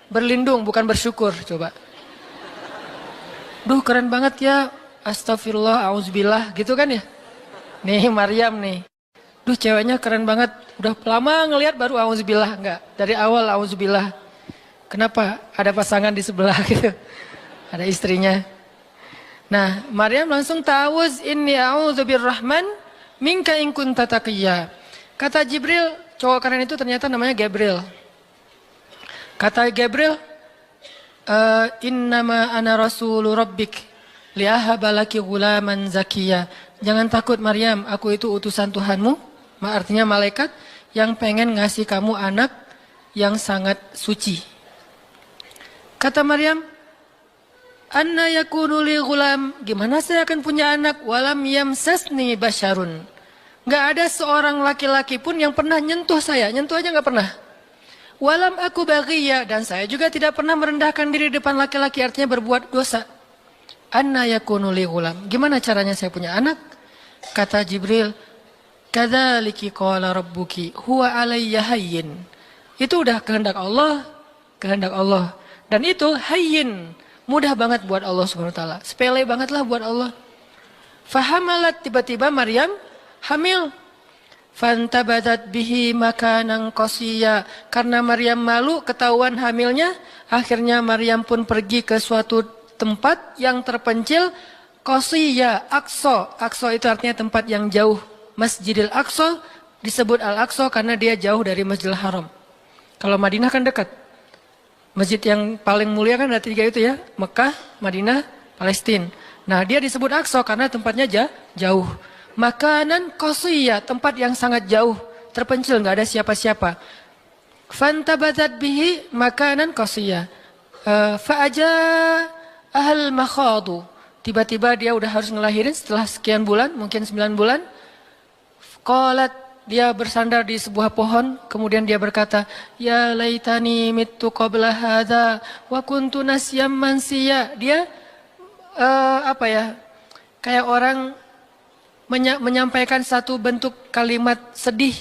[SPEAKER 1] berlindung, bukan bersyukur. Coba. Duh, keren banget ya. Astagfirullah, auzubillah, gitu kan ya. Nih Maryam nih. Duh, ceweknya keren banget. Udah lama ngelihat baru auzubillah, enggak. Dari awal auzubillah. Kenapa? Ada pasangan di sebelah gitu. Ada istrinya. Nah, Maryam langsung ta'awuz, inni a'udzu birrahman minka in kunta taqiyya. Kata Jibril, cowok keren itu ternyata namanya Gabriel. Kata Gabriel, innama ana rasulu rabbik liahaba laki ghulaman zakiyya. Jangan takut Maryam, aku itu utusan Tuhanmu. Artinya malaikat yang pengen ngasih kamu anak yang sangat suci. Kata Maryam, anna yakunu li ghulam, gimana saya akan punya anak? Walam yamsasni basyarun. Gak ada seorang laki-laki pun yang pernah nyentuh saya, nyentuh aja gak pernah. Walam aku baghiyya, dan saya juga tidak pernah merendahkan diri depan laki-laki, artinya berbuat dosa. Anna yakunu li ghulam, gimana caranya saya punya anak? Kata Jibril, kadzaliki qala rabbuki huwa alayya hayyin. Itu udah kehendak Allah, kehendak Allah. Dan itu hayyin, mudah banget buat Allah Subhanahu wa taala. Sepele banget lah buat Allah. Fahamalat, tiba-tiba Maryam hamil. Fantabadat bihi makanan qasiyya. Karena Maryam malu ketahuan hamilnya, akhirnya Maryam pun pergi ke suatu tempat yang terpencil, qasiyya, Aqsa. Aqsa itu artinya tempat yang jauh. Masjidil Aqsa disebut Al-Aqsa karena dia jauh dari Masjidil Haram. Kalau Madinah kan dekat. Masjid yang paling mulia kan ada 3 itu ya, Mekah, Madinah, Palestina. Nah, dia disebut Aqsa karena tempatnya jauh. Makanan qasiyya, tempat yang sangat jauh, terpencil, nggak ada siapa-siapa. Fantabadat bihi makanan qasiyya. Fa'aja ahl makhadu. Tiba-tiba dia udah harus ngelahirin setelah sekian bulan, mungkin 9 bulan. Qalat, dia bersandar di sebuah pohon, kemudian dia berkata, ya laitani mittu qabla hadza wa kuntu nasyam mansiya. Dia kayak orang menyampaikan satu bentuk kalimat sedih,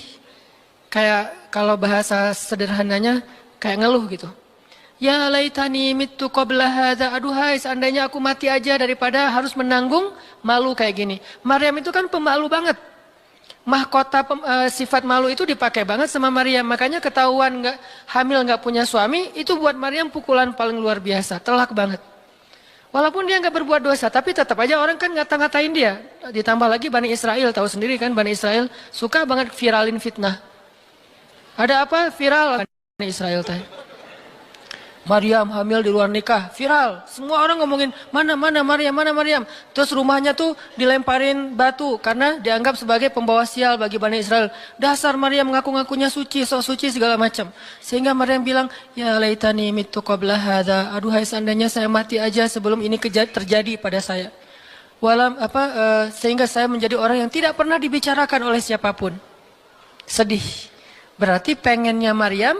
[SPEAKER 1] kayak kalau bahasa sederhananya kayak ngeluh gitu. Ya laitani mittu qabla hadza, aduhai seandainya aku mati aja daripada harus menanggung malu kayak gini. Maryam itu kan pemalu banget. Mahkota sifat malu itu dipakai banget sama Maryam. Makanya ketahuan hamil nggak punya suami, itu buat Maryam pukulan paling luar biasa, telak banget. Walaupun dia nggak berbuat dosa, tapi tetap aja orang kan ngata-ngatain dia. Ditambah lagi Bani Israel, tahu sendiri kan Bani Israel suka banget viralin fitnah. Ada apa viral Bani Israel teh? Maryam hamil di luar nikah, viral. Semua orang ngomongin mana Maryam. Terus rumahnya tuh dilemparin batu karena dianggap sebagai pembawa sial bagi Bani Israel. Dasar Maryam ngaku-ngakunya suci, sok suci segala macam. Sehingga Maryam bilang, ya laitani mittu qabla hadza. Aduhai seandainya saya mati aja sebelum ini terjadi pada saya. Sehingga saya menjadi orang yang tidak pernah dibicarakan oleh siapapun. Sedih. Berarti pengennya Maryam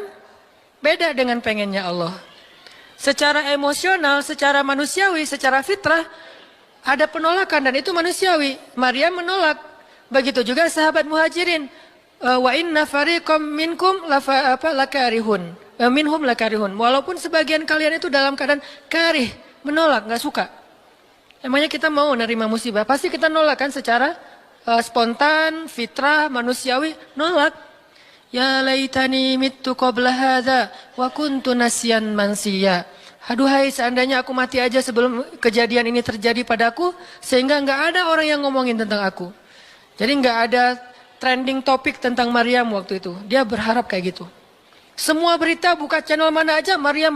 [SPEAKER 1] beda dengan pengennya Allah. Secara emosional, secara manusiawi, secara fitrah ada penolakan dan itu manusiawi. Maryam menolak. Begitu juga sahabat Muhajirin. Wa inna fariqam minkum lakarihun. Minhum lakarihun. Walaupun sebagian kalian itu dalam keadaan karih, menolak, nggak suka. Emangnya kita mau nerima musibah? Pasti kita nolak kan secara spontan, fitrah, manusiawi, nolak. Ya laitani mittu qabla hadza wa kuntu nasyan mansiya. Aduhai seandainya aku mati aja sebelum kejadian ini terjadi padaku, sehingga nggak ada orang yang ngomongin tentang aku. Jadi nggak ada trending topik tentang Maryam waktu itu. Dia berharap kayak gitu. Semua berita buka channel mana aja Maryam.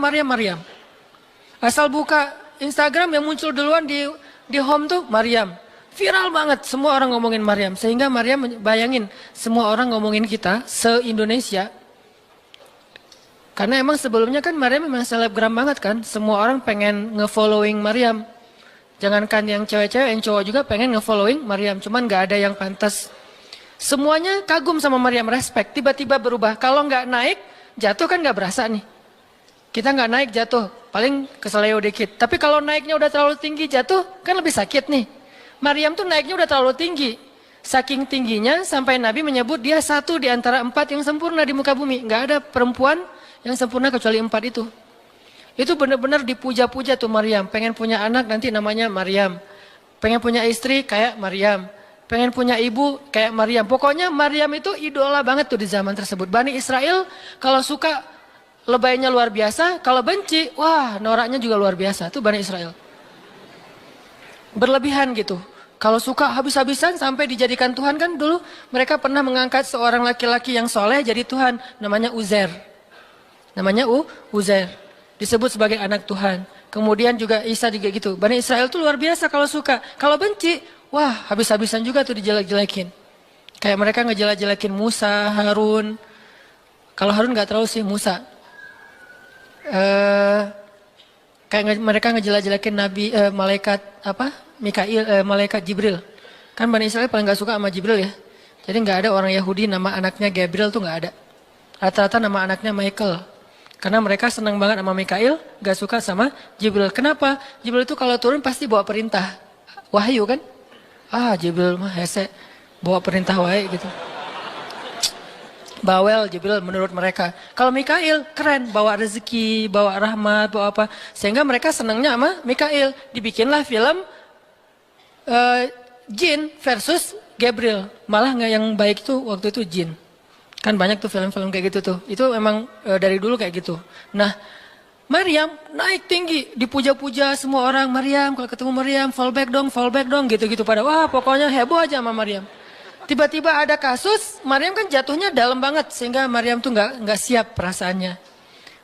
[SPEAKER 1] Asal buka Instagram yang muncul duluan di home tuh Maryam. Viral banget, semua orang ngomongin Maryam. Sehingga Maryam bayangin, semua orang ngomongin kita se-Indonesia. Karena emang sebelumnya kan Maryam memang selebgram banget kan. Semua orang pengen nge-following Maryam. Jangankan yang cewek-cewek, yang cowok juga pengen nge-following Maryam. Cuman gak ada yang pantas. Semuanya kagum sama Maryam, respect. Tiba-tiba berubah. Kalau gak naik, jatuh kan gak berasa nih. Kita gak naik, jatuh. Paling keseleo dikit. Tapi kalau naiknya udah terlalu tinggi, jatuh kan lebih sakit nih. Maryam tuh naiknya udah terlalu tinggi. Saking tingginya sampai Nabi menyebut dia satu di antara 4 yang sempurna di muka bumi. Nggak ada perempuan yang sempurna kecuali 4 itu. Itu benar-benar dipuja-puja tuh Maryam. Pengen punya anak nanti namanya Maryam. Pengen punya istri kayak Maryam. Pengen punya ibu kayak Maryam. Pokoknya Maryam itu idola banget tuh di zaman tersebut. Bani Israel kalau suka lebaynya luar biasa. Kalau benci, wah noraknya juga luar biasa. Itu Bani Israel. Berlebihan gitu. Kalau suka habis-habisan sampai dijadikan Tuhan kan dulu mereka pernah mengangkat seorang laki-laki yang soleh jadi Tuhan. Namanya Uzair. Namanya Uzair. Disebut sebagai anak Tuhan. Kemudian juga Isa juga gitu. Bani Israel tuh luar biasa kalau suka. Kalau benci, wah habis-habisan juga tuh dijelek-jelekin. Kayak mereka ngejelek-jelekin Musa, Harun. Kalau Harun gak terlalu sih, Musa. Kayak mereka ngejelek-jelekin Nabi, malaikat Mikail, malaikat Jibril. Kan Bani Israel paling gak suka sama Jibril ya. Jadi gak ada orang Yahudi nama anaknya Gabriel tuh gak ada. Rata-rata nama anaknya Michael. Karena mereka senang banget sama Mikail, gak suka sama Jibril. Kenapa? Jibril itu kalau turun pasti bawa perintah. Wahyu kan? Jibril mah hese, bawa perintah wahyu gitu. Bawel Jibril menurut mereka. Kalau Mikail keren, bawa rezeki, bawa rahmat, bawa apa. Sehingga mereka senangnya sama Mikail. Dibikinlah film jin versus Gabriel. Malah nggak yang baik itu waktu itu jin. Kan banyak tuh film-film kayak gitu tuh. Itu emang dari dulu kayak gitu. Nah, Maryam naik tinggi, dipuja-puja semua orang. Maryam, kalau ketemu Maryam, fall back dong, gitu-gitu pada. Wah, pokoknya heboh aja sama Maryam. Tiba-tiba ada kasus, Maryam kan jatuhnya dalam banget sehingga Maryam tuh nggak siap perasaannya.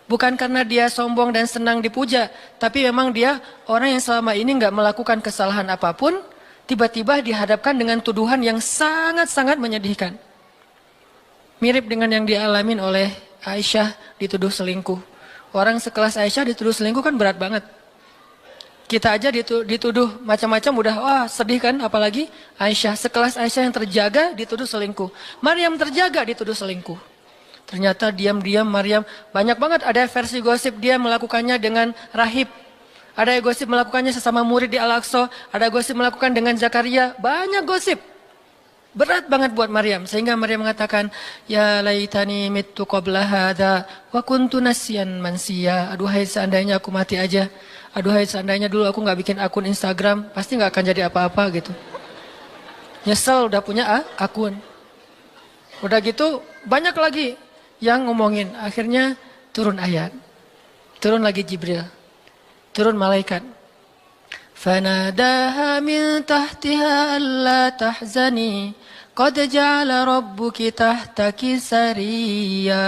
[SPEAKER 1] Bukan karena dia sombong dan senang dipuja, tapi memang dia orang yang selama ini nggak melakukan kesalahan apapun, tiba-tiba dihadapkan dengan tuduhan yang sangat-sangat menyedihkan. Mirip dengan yang dialamin oleh Aisyah dituduh selingkuh. Orang sekelas Aisyah dituduh selingkuh kan berat banget. Kita aja dituduh macam-macam udah wah sedih kan, apalagi Aisyah sekelas Aisyah yang terjaga dituduh selingkuh. Maryam terjaga dituduh selingkuh. Ternyata diam-diam Maryam banyak banget ada versi gosip dia melakukannya dengan rahib. Ada gosip melakukannya sesama murid di Al-Aqsa, ada gosip melakukan dengan Zakaria, banyak gosip. Berat banget buat Maryam sehingga Maryam mengatakan ya laitani mittu qabla hadza wa kuntu nasyan mansiya. Aduhai seandainya aku mati aja. Aduhai seandainya dulu aku nggak bikin akun Instagram, pasti nggak akan jadi apa-apa gitu. Nyesel udah punya akun. Udah gitu banyak lagi yang ngomongin. Akhirnya turun ayat. Turun lagi Jibril. Turun malaikat. Fanadaha min tahtiha alla tahzani qad ja'ala rabbuki tahtaki sariya.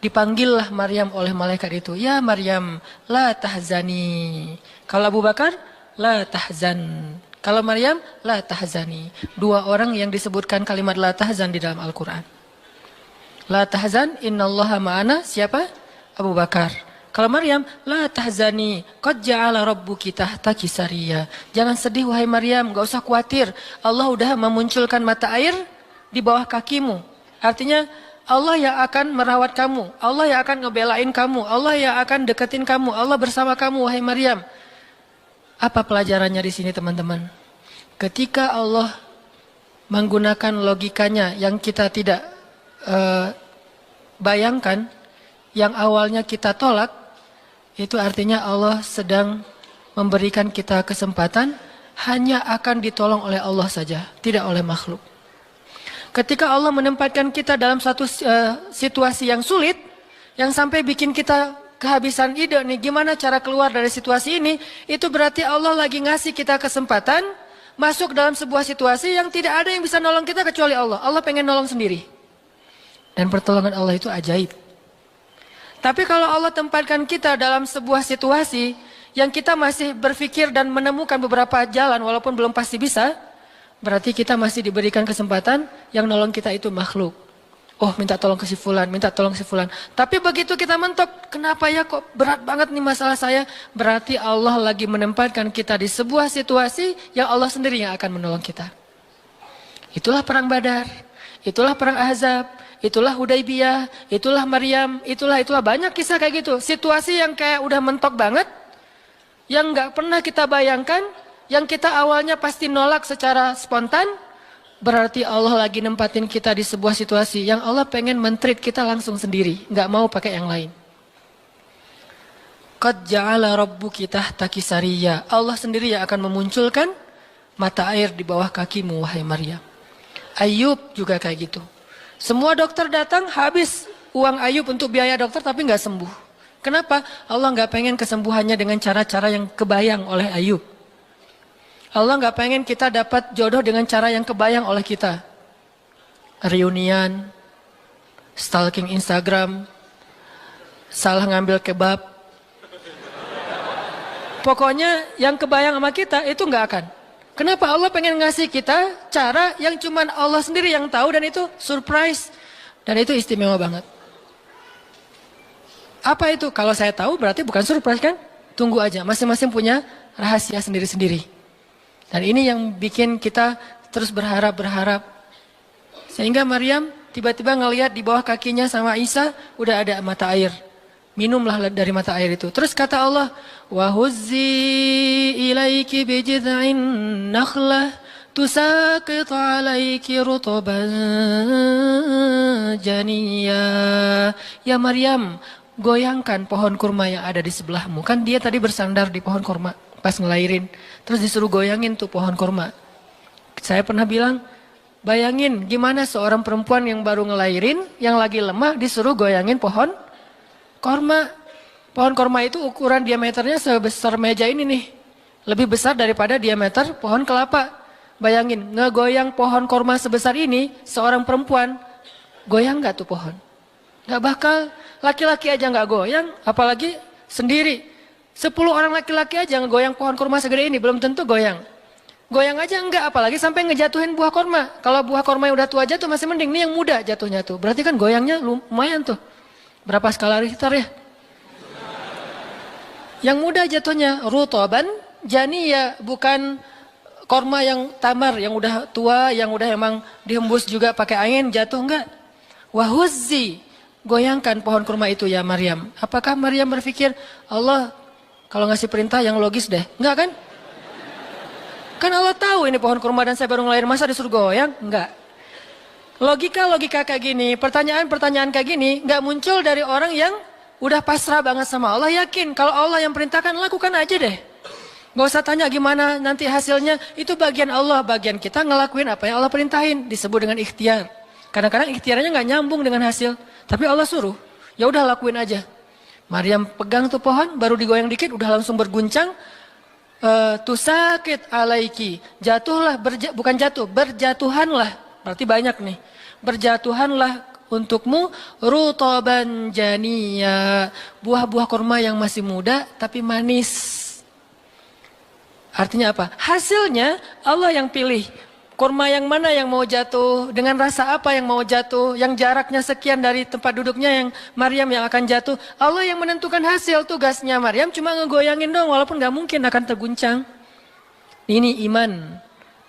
[SPEAKER 1] Dipanggillah Maryam oleh malaikat itu. Ya Maryam, la tahzani. Kalau Abu Bakar, la tahzan. Kalau Maryam, la tahzani. Dua orang yang disebutkan kalimat la tahzan di dalam Al-Quran. La tahzan, innallaha ma'ana. Siapa? Abu Bakar. Kalau Maryam, la tahzani, qad ja'ala rabbuki tahtaki sariya. Jangan sedih wahai Maryam, enggak usah khawatir. Allah udah memunculkan mata air di bawah kakimu. Artinya Allah yang akan merawat kamu, Allah yang akan ngebelain kamu, Allah yang akan deketin kamu, Allah bersama kamu wahai Maryam. Apa pelajarannya di sini teman-teman? Ketika Allah menggunakan logikanya yang kita tidak bayangkan, yang awalnya kita tolak, itu artinya Allah sedang memberikan kita kesempatan hanya akan ditolong oleh Allah saja, tidak oleh makhluk. Ketika Allah menempatkan kita dalam satu situasi yang sulit, yang sampai bikin kita kehabisan ide nih, gimana cara keluar dari situasi ini, itu berarti Allah lagi ngasih kita kesempatan masuk dalam sebuah situasi yang tidak ada yang bisa nolong kita kecuali Allah. Allah pengen nolong sendiri. Dan pertolongan Allah itu ajaib. Tapi kalau Allah tempatkan kita dalam sebuah situasi yang kita masih berpikir dan menemukan beberapa jalan walaupun belum pasti bisa, berarti kita masih diberikan kesempatan yang nolong kita itu makhluk. Oh minta tolong ke si fulan, minta tolong si fulan. Tapi begitu kita mentok, kenapa ya kok berat banget nih masalah saya? Berarti Allah lagi menempatkan kita di sebuah situasi yang Allah sendiri yang akan menolong kita. Itulah perang Badar, itulah perang Ahzab, itulah Hudaybiyah, itulah Maryam, itulah banyak kisah kayak gitu. Situasi yang kayak udah mentok banget, yang nggak pernah kita bayangkan, yang kita awalnya pasti nolak secara spontan, berarti Allah lagi nempatin kita di sebuah situasi yang Allah pengen men-treat kita langsung sendiri, nggak mau pakai yang lain. Qad ja'ala rabbuki tahtaki sariya. Allah sendiri yang akan memunculkan mata air di bawah kakimu wahai Maryam. Ayub juga kayak gitu. Semua dokter datang habis uang Ayub untuk biaya dokter tapi nggak sembuh. Kenapa? Allah nggak pengen kesembuhannya dengan cara-cara yang kebayang oleh Ayub. Allah nggak pengen kita dapat jodoh dengan cara yang kebayang oleh kita. Reunian, stalking Instagram, salah ngambil kebab. Pokoknya yang kebayang sama kita itu nggak akan. Kenapa? Allah pengen ngasih kita cara yang cuman Allah sendiri yang tahu dan itu surprise. Dan itu istimewa banget. Apa itu? Kalau saya tahu berarti bukan surprise kan? Tunggu aja, masing-masing punya rahasia sendiri-sendiri. Dan ini yang bikin kita terus berharap. Sehingga Maryam tiba-tiba ngelihat di bawah kakinya sama Isa udah ada mata air. Minumlah dari mata air itu. Terus kata Allah, "Wa huzzi ilaiki bijid'in nakhlah tusaqit 'alaiki rutban janiyya." Ya Maryam, goyangkan pohon kurma yang ada di sebelahmu. Kan dia tadi bersandar di pohon kurma pas ngelahirin. Terus disuruh goyangin tuh pohon kurma. Saya pernah bilang, bayangin gimana seorang perempuan yang baru ngelahirin, yang lagi lemah disuruh goyangin pohon korma. Pohon korma itu ukuran diameternya sebesar meja ini nih. Lebih besar daripada diameter pohon kelapa. Bayangin, ngegoyang pohon korma sebesar ini, seorang perempuan, goyang gak tuh pohon? Gak bakal, laki-laki aja gak goyang, apalagi sendiri. 10 orang laki-laki aja ngegoyang pohon korma segede ini, belum tentu goyang. Goyang aja enggak, apalagi sampai ngejatuhin buah korma. Kalau buah korma yang udah tua jatuh masih mending, ini yang muda jatuhnya tuh. Berarti kan goyangnya lumayan tuh. Berapa skala Richter ya? Yang muda jatuhnya, rutoban, janiyah, bukan korma yang tamar, yang udah tua, yang udah emang dihembus juga pakai angin, jatuh enggak. Wahuzzi, goyangkan pohon kurma itu ya Maryam. Apakah Maryam berpikir, Allah kalau ngasih perintah yang logis deh? Enggak kan? Kan Allah tahu ini pohon kurma dan saya baru ngelahirin, masa disuruh goyang? Enggak. Logika kayak gini, pertanyaan kayak gini, enggak muncul dari orang yang udah pasrah banget sama Allah, yakin kalau Allah yang perintahkan, lakukan aja deh. Gak usah tanya gimana nanti hasilnya, itu bagian Allah, bagian kita ngelakuin apa yang Allah perintahin, disebut dengan ikhtiar. Kadang-kadang ikhtiarnya nggak nyambung dengan hasil, tapi Allah suruh, ya udah lakuin aja. Maryam pegang tuh pohon, baru digoyang dikit, udah langsung berguncang. Tusakit alaiki, jatuhlah, bukan jatuh, berjatuhanlah, berarti banyak nih. Berjatuhanlah untukmu rutoban janiyah, buah-buah kurma yang masih muda tapi manis. Artinya apa? Hasilnya Allah yang pilih. Kurma yang mana yang mau jatuh, dengan rasa apa yang mau jatuh, yang jaraknya sekian dari tempat duduknya yang Maryam yang akan jatuh. Allah yang menentukan hasil, tugasnya Maryam cuma ngegoyangin dong, walaupun gak mungkin akan terguncang. Ini iman.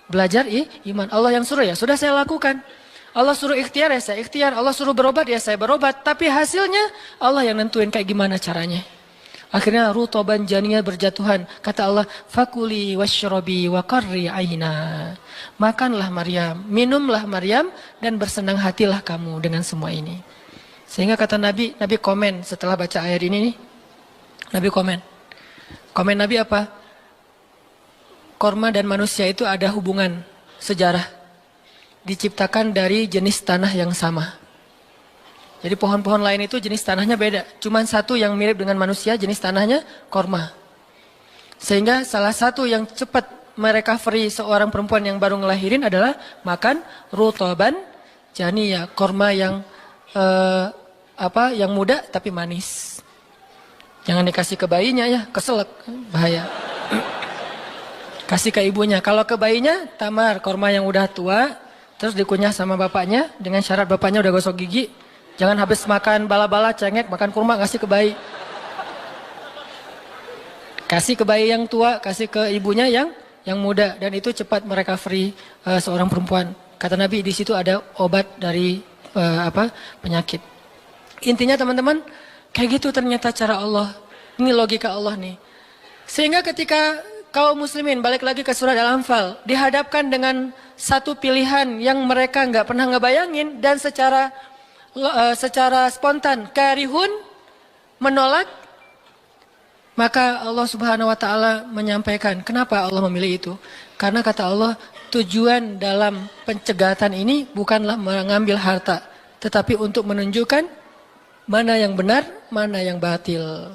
[SPEAKER 1] Belajar iman. Allah yang suruh ya, sudah saya lakukan. Allah suruh ikhtiar ya saya ikhtiar, Allah suruh berobat ya saya berobat. Tapi hasilnya Allah yang nentuin kayak gimana caranya. Akhirnya rutoban janiyah berjatuhan. Kata Allah, fakuli washrobi wa qarri aina. Makanlah Maryam, minumlah Maryam, dan bersenang hatilah kamu dengan semua ini. Sehingga kata Nabi komen setelah baca ayat ini nih. Nabi komen. Komen Nabi apa? Korma dan manusia itu ada hubungan sejarah. Diciptakan dari jenis tanah yang sama. Jadi pohon-pohon lain itu jenis tanahnya beda. Cuman satu yang mirip dengan manusia, jenis tanahnya korma. Sehingga salah satu yang cepat merecovery seorang perempuan yang baru ngelahirin adalah makan rutoban janiyah, korma yang yang muda tapi manis. Jangan dikasih ke bayinya ya, keselak, bahaya. Kasih ke ibunya. Kalau ke bayinya, tamar, korma yang udah tua, terus dikunyah sama bapaknya dengan syarat bapaknya udah gosok gigi. Jangan habis makan bala-bala, cengek, makan kurma, kasih ke bayi. Kasih ke bayi yang tua, kasih ke ibunya yang muda. Dan itu cepat merecovery seorang perempuan. Kata Nabi, di situ ada obat dari penyakit. Intinya teman-teman, kayak gitu ternyata cara Allah. Ini logika Allah nih. Sehingga ketika kaum muslimin, balik lagi ke surat Al-Anfal, dihadapkan dengan satu pilihan yang mereka nggak pernah ngebayangin dan secara spontan karihun, menolak, maka Allah Subhanahu wa taala menyampaikan kenapa Allah memilih itu. Karena kata Allah, tujuan dalam pencegatan ini bukanlah mengambil harta, tetapi untuk menunjukkan mana yang benar, mana yang batil.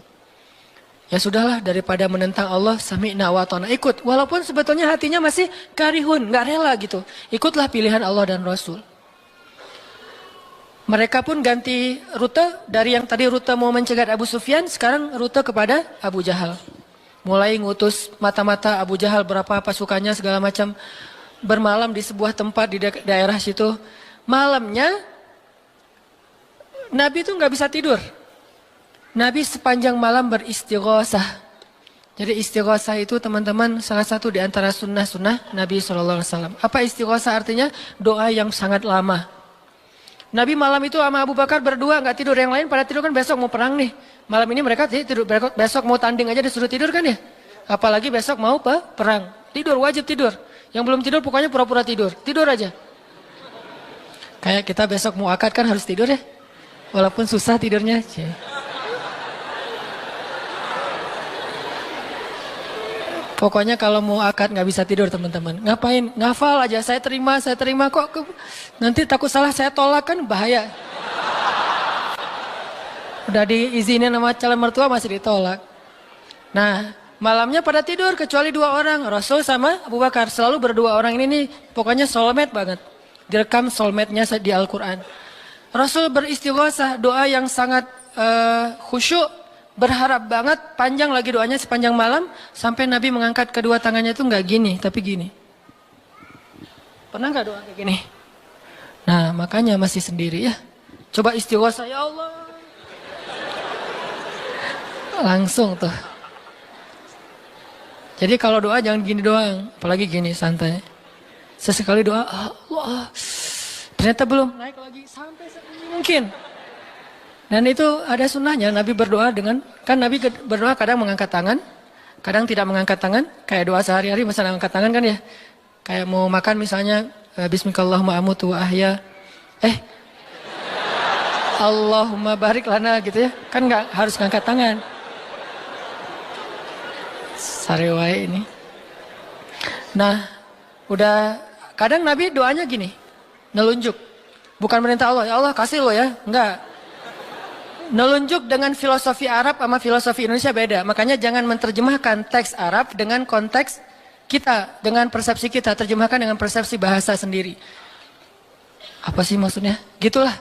[SPEAKER 1] Ya sudahlah, daripada menentang Allah, sami'na wa ta'na, ikut. Walaupun sebetulnya hatinya masih karihun, nggak rela gitu. Ikutlah pilihan Allah dan Rasul. Mereka pun ganti rute, dari yang tadi rute mau mencegat Abu Sufyan, sekarang rute kepada Abu Jahal. Mulai ngutus mata-mata Abu Jahal, berapa pasukannya segala macam, bermalam di sebuah tempat di daerah situ. Malamnya Nabi itu nggak bisa tidur. Nabi sepanjang malam beristighosah. Jadi istighosah itu teman-teman salah satu di antara sunnah-sunnah Nabi SAW. Apa istighosah artinya? Doa yang sangat lama. Nabi malam itu sama Abu Bakar berdua nggak tidur, yang lain pada tidur kan besok mau perang nih. Malam ini mereka tidur, besok mau tanding aja disuruh tidur kan ya. Apalagi besok mau perang. Tidur, wajib tidur. Yang belum tidur pokoknya pura-pura tidur. Tidur aja. Kayak kita besok mau akad kan harus tidur ya. Walaupun susah tidurnya. Pokoknya kalau mau akad nggak bisa tidur teman-teman. Ngapain? Ngafal aja. Saya terima kok. Nanti takut salah saya tolak kan bahaya. Udah diizinin sama calon mertua masih ditolak. Nah, malamnya pada tidur kecuali 2 orang. Rasul sama Abu Bakar. Selalu berdua orang ini nih pokoknya soulmate banget. Direkam soulmate-nya di Al-Quran. Rasul beristighosah, doa yang sangat khusyuk. Berharap banget, panjang lagi doanya sepanjang malam. Sampai Nabi mengangkat kedua tangannya itu nggak gini, tapi gini. Pernah nggak doa kayak gini? Nah, makanya masih sendiri ya. Coba istighosah, ya Allah. Langsung tuh. Jadi kalau doa jangan gini doang. Apalagi gini, santai. Sesekali doa, Allah. Ternyata belum, naik lagi sampai mungkin. Dan itu ada sunnahnya, Nabi berdoa dengan, kan Nabi berdoa kadang mengangkat tangan, kadang tidak mengangkat tangan, kayak doa sehari-hari misalnya angkat tangan kan ya. Kayak mau makan misalnya, Bismillahirrahmanirrahim amutu wa ahya. Allahumma barik lana gitu ya. Kan nggak harus ngangkat tangan. Sarewai ini. Nah, udah kadang Nabi doanya gini, nelunjuk. Bukan merintah Allah, ya Allah kasih lo ya. Enggak. Nelunjuk dengan filosofi Arab sama filosofi Indonesia beda. Makanya jangan menerjemahkan teks Arab dengan konteks kita, dengan persepsi kita. Terjemahkan dengan persepsi bahasa sendiri. Apa sih maksudnya? Gitulah.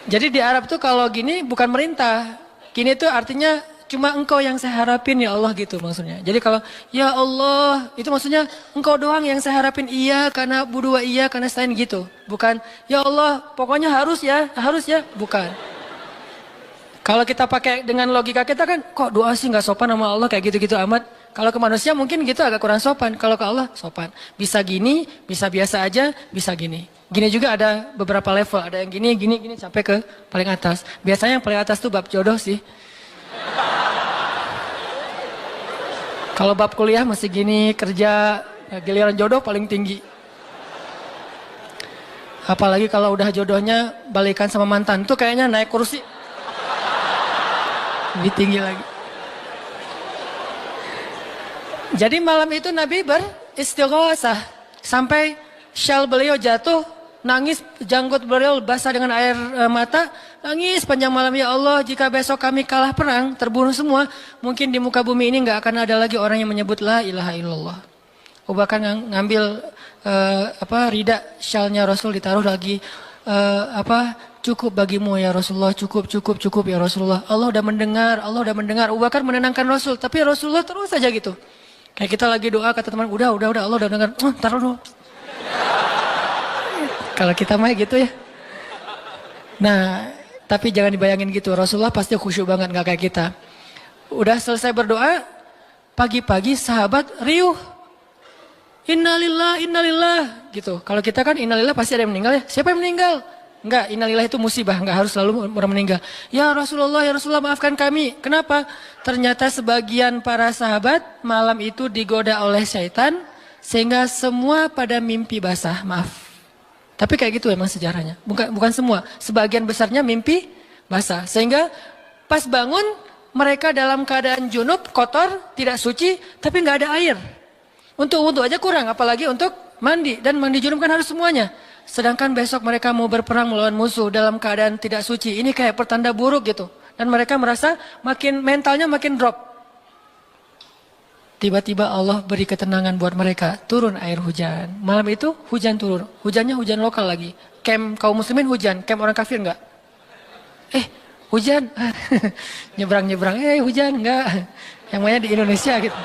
[SPEAKER 1] Jadi di Arab tuh kalau gini bukan merintah. Gini tuh artinya cuma engkau yang saya harapin ya Allah gitu maksudnya. Jadi kalau ya Allah itu maksudnya engkau doang yang saya harapin, iya karena berdua iya karena selain gitu. Bukan ya Allah pokoknya harus ya bukan. Kalau kita pakai dengan logika kita kan, kok doa sih nggak sopan sama Allah kayak gitu-gitu amat. Kalau ke manusia mungkin gitu agak kurang sopan. Kalau ke Allah sopan. Bisa gini, bisa biasa aja, bisa gini. Gini juga ada beberapa level. Ada yang gini sampai ke paling atas. Biasanya yang paling atas tuh bab jodoh sih. Kalau bab kuliah masih gini, kerja, giliran jodoh paling tinggi. Apalagi kalau udah jodohnya balikan sama mantan, tuh kayaknya naik kursi. Lebih tinggi lagi. Jadi malam itu Nabi beristighosah sampai syal beliau jatuh, nangis, janggut beliau basah dengan air mata, nangis panjang malam, ya Allah jika besok kami kalah perang, terbunuh semua, mungkin di muka bumi ini nggak akan ada lagi orang yang menyebut la ilaha illallah. Abu Bakar ngambil rida syalnya Rasul, ditaruh lagi cukup bagimu ya Rasulullah, cukup ya Rasulullah. Allah udah mendengar. Abu Bakar menenangkan Rasul, tapi Rasulullah terus saja gitu. Kayak kita lagi doa kata teman, udah Allah udah dengar. Taruh dulu. Kalau kita mah gitu ya. Nah, tapi jangan dibayangin gitu. Rasulullah pasti khusyuk banget, nggak kayak kita. Udah selesai berdoa, pagi-pagi sahabat riuh. Innalillah gitu. Kalau kita kan innalillah pasti ada yang meninggal ya. Siapa yang meninggal? Enggak, innalillah itu musibah, enggak harus selalu orang meninggal. Ya Rasulullah maafkan kami. Kenapa? Ternyata sebagian para sahabat malam itu digoda oleh syaitan sehingga semua pada mimpi basah, maaf. Tapi kayak gitu emang sejarahnya. Bukan semua, sebagian besarnya mimpi basah. Sehingga pas bangun mereka dalam keadaan junub, kotor, tidak suci, tapi enggak ada air. Untuk wudhu aja kurang, apalagi untuk mandi. Dan mandi junub kan harus semuanya. Sedangkan besok mereka mau berperang melawan musuh dalam keadaan tidak suci. Ini kayak pertanda buruk gitu. Dan mereka merasa mentalnya makin drop. Tiba-tiba Allah beri ketenangan buat mereka. Turun air hujan. Malam itu hujan turun. Hujannya hujan lokal lagi. Camp kaum muslimin hujan. Camp orang kafir enggak? Hujan. Nyebrang-nyebrang. Hujan enggak. Yang mainnya di Indonesia gitu.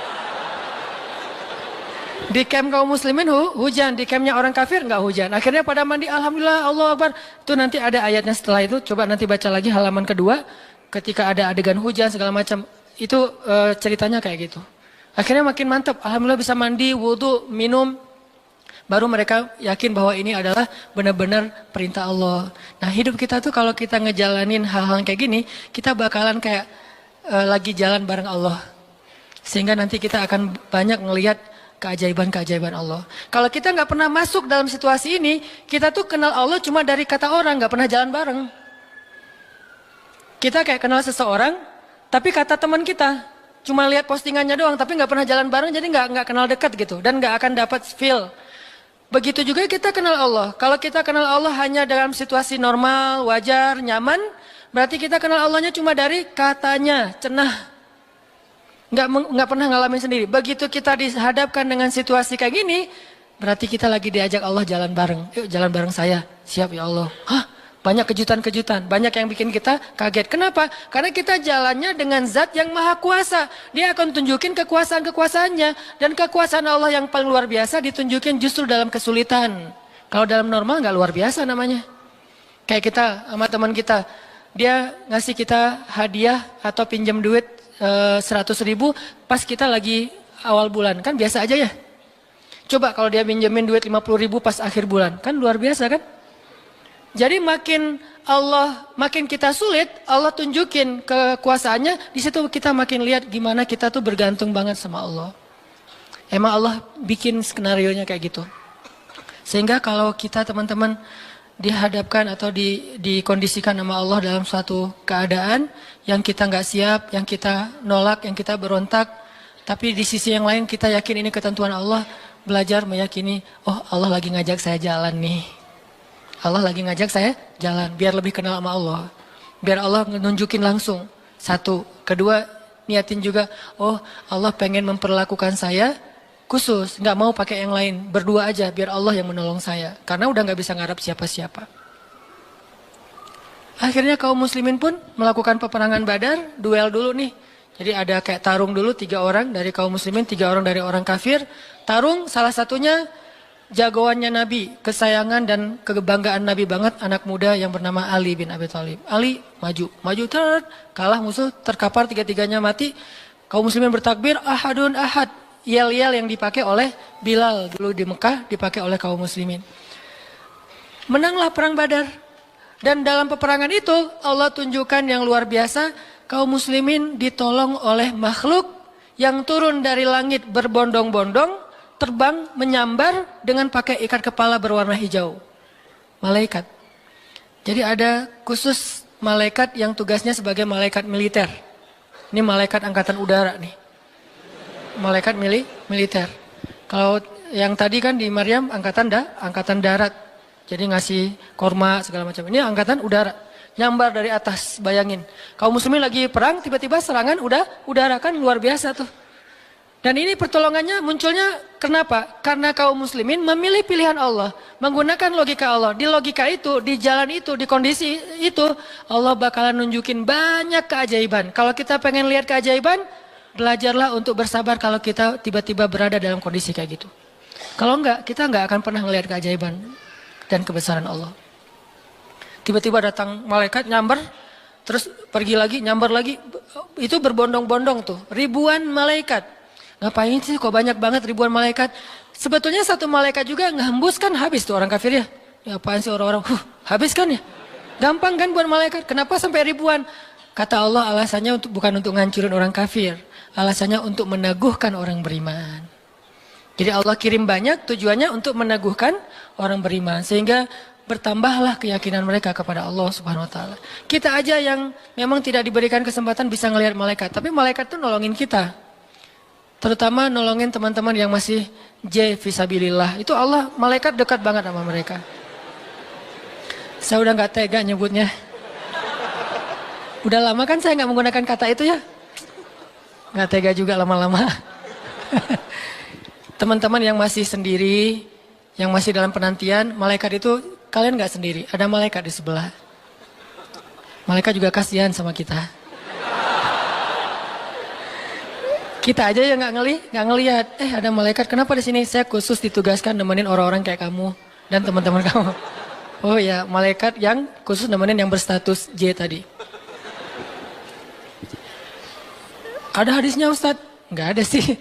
[SPEAKER 1] Di camp kaum muslimin hujan, di campnya orang kafir nggak hujan. Akhirnya pada mandi, alhamdulillah, Allah Akbar. Itu nanti ada ayatnya setelah itu. Coba nanti baca lagi halaman kedua. Ketika ada adegan hujan segala macam, itu ceritanya kayak gitu. Akhirnya makin mantap. Alhamdulillah bisa mandi, wudhu, minum. Baru mereka yakin bahwa ini adalah benar-benar perintah Allah. Nah hidup kita tuh kalau kita ngejalanin hal-hal kayak gini, kita bakalan kayak lagi jalan bareng Allah. Sehingga nanti kita akan banyak ngelihat keajaiban-keajaiban Allah. Kalau kita nggak pernah masuk dalam situasi ini, kita tuh kenal Allah cuma dari kata orang, nggak pernah jalan bareng. Kita kayak kenal seseorang, tapi kata teman kita. cuma lihat postingannya doang, tapi nggak pernah jalan bareng, jadi nggak kenal dekat gitu, dan nggak akan dapat feel. Begitu juga kita kenal Allah. Kalau kita kenal Allah hanya dalam situasi normal, wajar, nyaman, berarti kita kenal Allahnya cuma dari katanya, cenah. Nggak pernah ngalamin sendiri. Begitu kita dihadapkan dengan situasi kayak gini, berarti kita lagi diajak Allah jalan bareng. Yuk jalan bareng saya. Siap ya Allah. Hah? Banyak kejutan-kejutan. Banyak yang bikin kita kaget. Kenapa? Karena kita jalannya dengan zat yang maha kuasa. Dia akan tunjukin kekuasaan-kekuasaannya. Dan kekuasaan Allah yang paling luar biasa ditunjukin justru dalam kesulitan. Kalau dalam normal nggak luar biasa namanya. Kayak kita sama teman kita. Dia ngasih kita hadiah atau pinjam duit 100.000 pas kita lagi awal bulan. Kan biasa aja ya. Coba kalau dia pinjemin duit 50.000 pas akhir bulan. Kan luar biasa kan? Jadi makin kita sulit, Allah tunjukin kekuasaannya, di situ kita makin lihat gimana kita tuh bergantung banget sama Allah. Emang Allah bikin skenarionya kayak gitu. Sehingga kalau kita teman-teman dihadapkan atau dikondisikan sama Allah dalam suatu keadaan yang kita nggak siap, yang kita nolak, yang kita berontak, tapi di sisi yang lain kita yakin ini ketentuan Allah, belajar meyakini, oh Allah lagi ngajak saya jalan nih. Allah lagi ngajak saya jalan, biar lebih kenal sama Allah. Biar Allah nunjukin langsung. Satu. Kedua, niatin juga, oh Allah pengen memperlakukan saya khusus, nggak mau pakai yang lain. Berdua aja, biar Allah yang menolong saya. Karena udah nggak bisa ngarap siapa-siapa. Akhirnya kaum muslimin pun melakukan peperangan Badar, duel dulu nih. Jadi ada kayak tarung dulu, 3 orang dari kaum muslimin, 3 orang dari orang kafir. Tarung, salah satunya jagoannya Nabi, kesayangan dan kebanggaan Nabi banget, anak muda yang bernama Ali bin Abi Thalib. Ali maju, kalah musuh, terkapar, 3-tiganya mati. Kaum muslimin bertakbir, ahadun ahad. Yel-yel yang dipakai oleh Bilal dulu di Mekah, dipakai oleh kaum muslimin. Menanglah perang Badar. Dan dalam peperangan itu Allah tunjukkan yang luar biasa, kaum muslimin ditolong oleh makhluk yang turun dari langit berbondong-bondong, terbang, menyambar dengan pakai ikat kepala berwarna hijau. Malaikat. Jadi ada khusus malaikat yang tugasnya sebagai malaikat militer. Ini malaikat angkatan udara nih. Malaikat militer. Kalau yang tadi kan di Maryam angkatan darat. Jadi ngasih korma segala macam. Ini angkatan udara. Nyambar dari atas, bayangin. Kaum muslimin lagi perang, tiba-tiba serangan udara, kan luar biasa tuh. Dan ini pertolongannya munculnya kenapa? Karena kaum muslimin memilih pilihan Allah. Menggunakan logika Allah. Di logika itu, di jalan itu, di kondisi itu, Allah bakalan nunjukin banyak keajaiban. Kalau kita pengen lihat keajaiban, belajarlah untuk bersabar kalau kita tiba-tiba berada dalam kondisi kayak gitu. Kalau enggak, kita enggak akan pernah melihat keajaiban dan kebesaran Allah. Tiba-tiba datang malaikat nyamber, terus pergi lagi, nyamber lagi. Itu berbondong-bondong tuh, ribuan malaikat. Ngapain sih kok banyak banget ribuan malaikat? Sebetulnya satu malaikat juga ngehembus kan habis tuh orang kafir ya. Ya apaan sih orang-orang, habis kan ya? Gampang kan buat malaikat, kenapa sampai ribuan? Kata Allah alasannya bukan untuk ngancurin orang kafir. Alasannya untuk meneguhkan orang beriman. Jadi Allah kirim banyak tujuannya untuk meneguhkan orang beriman. Sehingga bertambahlah keyakinan mereka kepada Allah Subhanahu Wa Taala. Kita aja yang memang tidak diberikan kesempatan bisa ngelihat malaikat. Tapi malaikat itu nolongin kita. Terutama nolongin teman-teman yang masih fisabilillah. Itu Allah, malaikat dekat banget sama mereka. Saya udah gak tega nyebutnya. Udah lama kan saya gak menggunakan kata itu ya. Gak tega juga lama-lama. Teman-teman yang masih sendiri, yang masih dalam penantian, malaikat itu kalian gak sendiri. Ada malaikat di sebelah. Malaikat juga kasihan sama kita. Kita aja yang nggak ngelihat. Ada malaikat. Kenapa di sini? Saya khusus ditugaskan nemenin orang-orang kayak kamu dan teman-teman kamu. Oh ya, malaikat yang khusus nemenin yang berstatus J tadi. Ada hadisnya Ustadz? Nggak ada sih.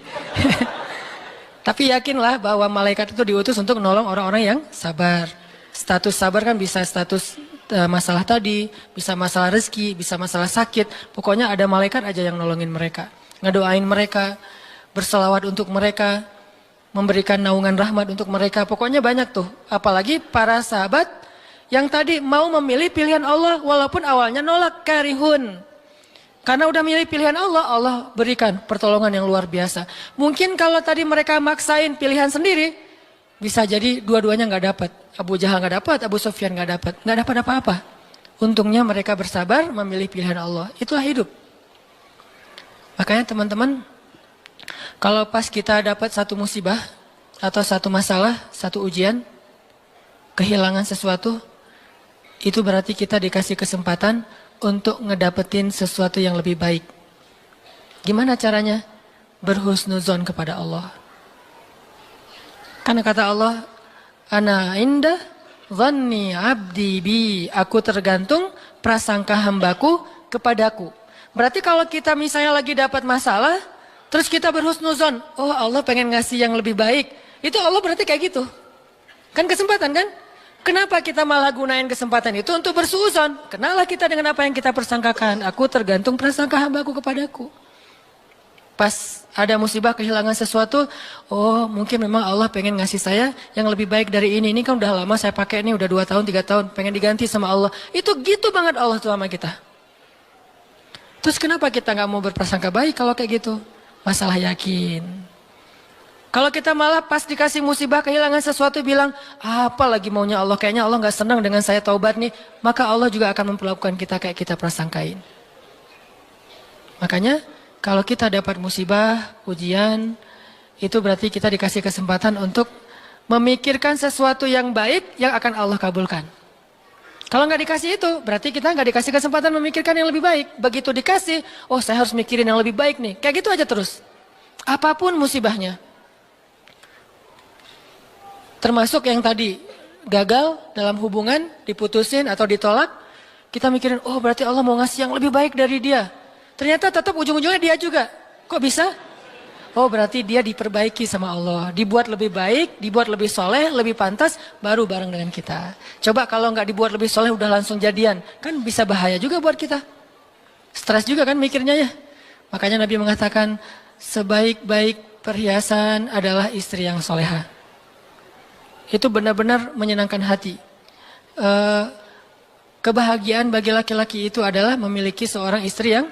[SPEAKER 1] Tapi yakinlah bahwa malaikat itu diutus untuk menolong orang-orang yang sabar. Status sabar kan bisa status masalah tadi, bisa masalah rezeki, bisa masalah sakit. Pokoknya ada malaikat aja yang nolongin mereka. Ngedoain mereka, berselawat untuk mereka, memberikan naungan rahmat untuk mereka. Pokoknya banyak tuh. Apalagi para sahabat yang tadi mau memilih pilihan Allah walaupun awalnya nolak, karihun. Karena udah milih pilihan Allah, Allah berikan pertolongan yang luar biasa. Mungkin kalau tadi mereka maksain pilihan sendiri, bisa jadi dua-duanya nggak dapat. Abu Jahal nggak dapat, Abu Sufyan nggak dapat apa-apa. Untungnya mereka bersabar memilih pilihan Allah. Itulah hidup. Makanya teman-teman, kalau pas kita dapat satu musibah atau satu masalah, satu ujian, kehilangan sesuatu, itu berarti kita dikasih kesempatan untuk ngedapetin sesuatu yang lebih baik. Gimana caranya? Berhusnuzon kepada Allah. Karena kata Allah, ana inda dhanni abdi bi, aku tergantung prasangka hambaku kepadaku. Berarti kalau kita misalnya lagi dapat masalah, terus kita berhusnuzon, oh Allah pengen ngasih yang lebih baik, itu Allah berarti kayak gitu. Kan kesempatan kan? Kenapa kita malah gunain kesempatan itu untuk bersuuzon? Kenalah kita dengan apa yang kita persangkakan. Aku tergantung prasangka hambaku kepadaku. Pas ada musibah kehilangan sesuatu, oh mungkin memang Allah pengen ngasih saya yang lebih baik dari ini. Ini kan udah lama saya pakai ini, udah 2 tahun, 3 tahun, pengen diganti sama Allah. Itu gitu banget Allah tuh sama kita. Terus kenapa kita nggak mau berprasangka baik kalau kayak gitu? Masalah yakin. Kalau kita malah pas dikasih musibah kehilangan sesuatu bilang, apa lagi maunya Allah? Kayaknya Allah nggak senang dengan saya taubat nih. Maka Allah juga akan memperlakukan kita kayak kita prasangkain. Makanya kalau kita dapat musibah, ujian, itu berarti kita dikasih kesempatan untuk memikirkan sesuatu yang baik yang akan Allah kabulkan. Kalau nggak dikasih itu, berarti kita nggak dikasih kesempatan memikirkan yang lebih baik. Begitu dikasih, oh saya harus mikirin yang lebih baik nih. Kayak gitu aja terus. Apapun musibahnya. Termasuk yang tadi, gagal dalam hubungan, diputusin atau ditolak. Kita mikirin, oh berarti Allah mau ngasih yang lebih baik dari dia. Ternyata tetap ujung-ujungnya dia juga. Kok bisa? Oh berarti dia diperbaiki sama Allah. Dibuat lebih baik, dibuat lebih soleh, lebih pantas, baru bareng dengan kita. Coba kalau nggak dibuat lebih soleh udah langsung jadian. Kan bisa bahaya juga buat kita. Stres juga kan mikirnya ya. Makanya Nabi mengatakan, sebaik-baik perhiasan adalah istri yang soleha. Itu benar-benar menyenangkan hati. Kebahagiaan bagi laki-laki itu adalah memiliki seorang istri yang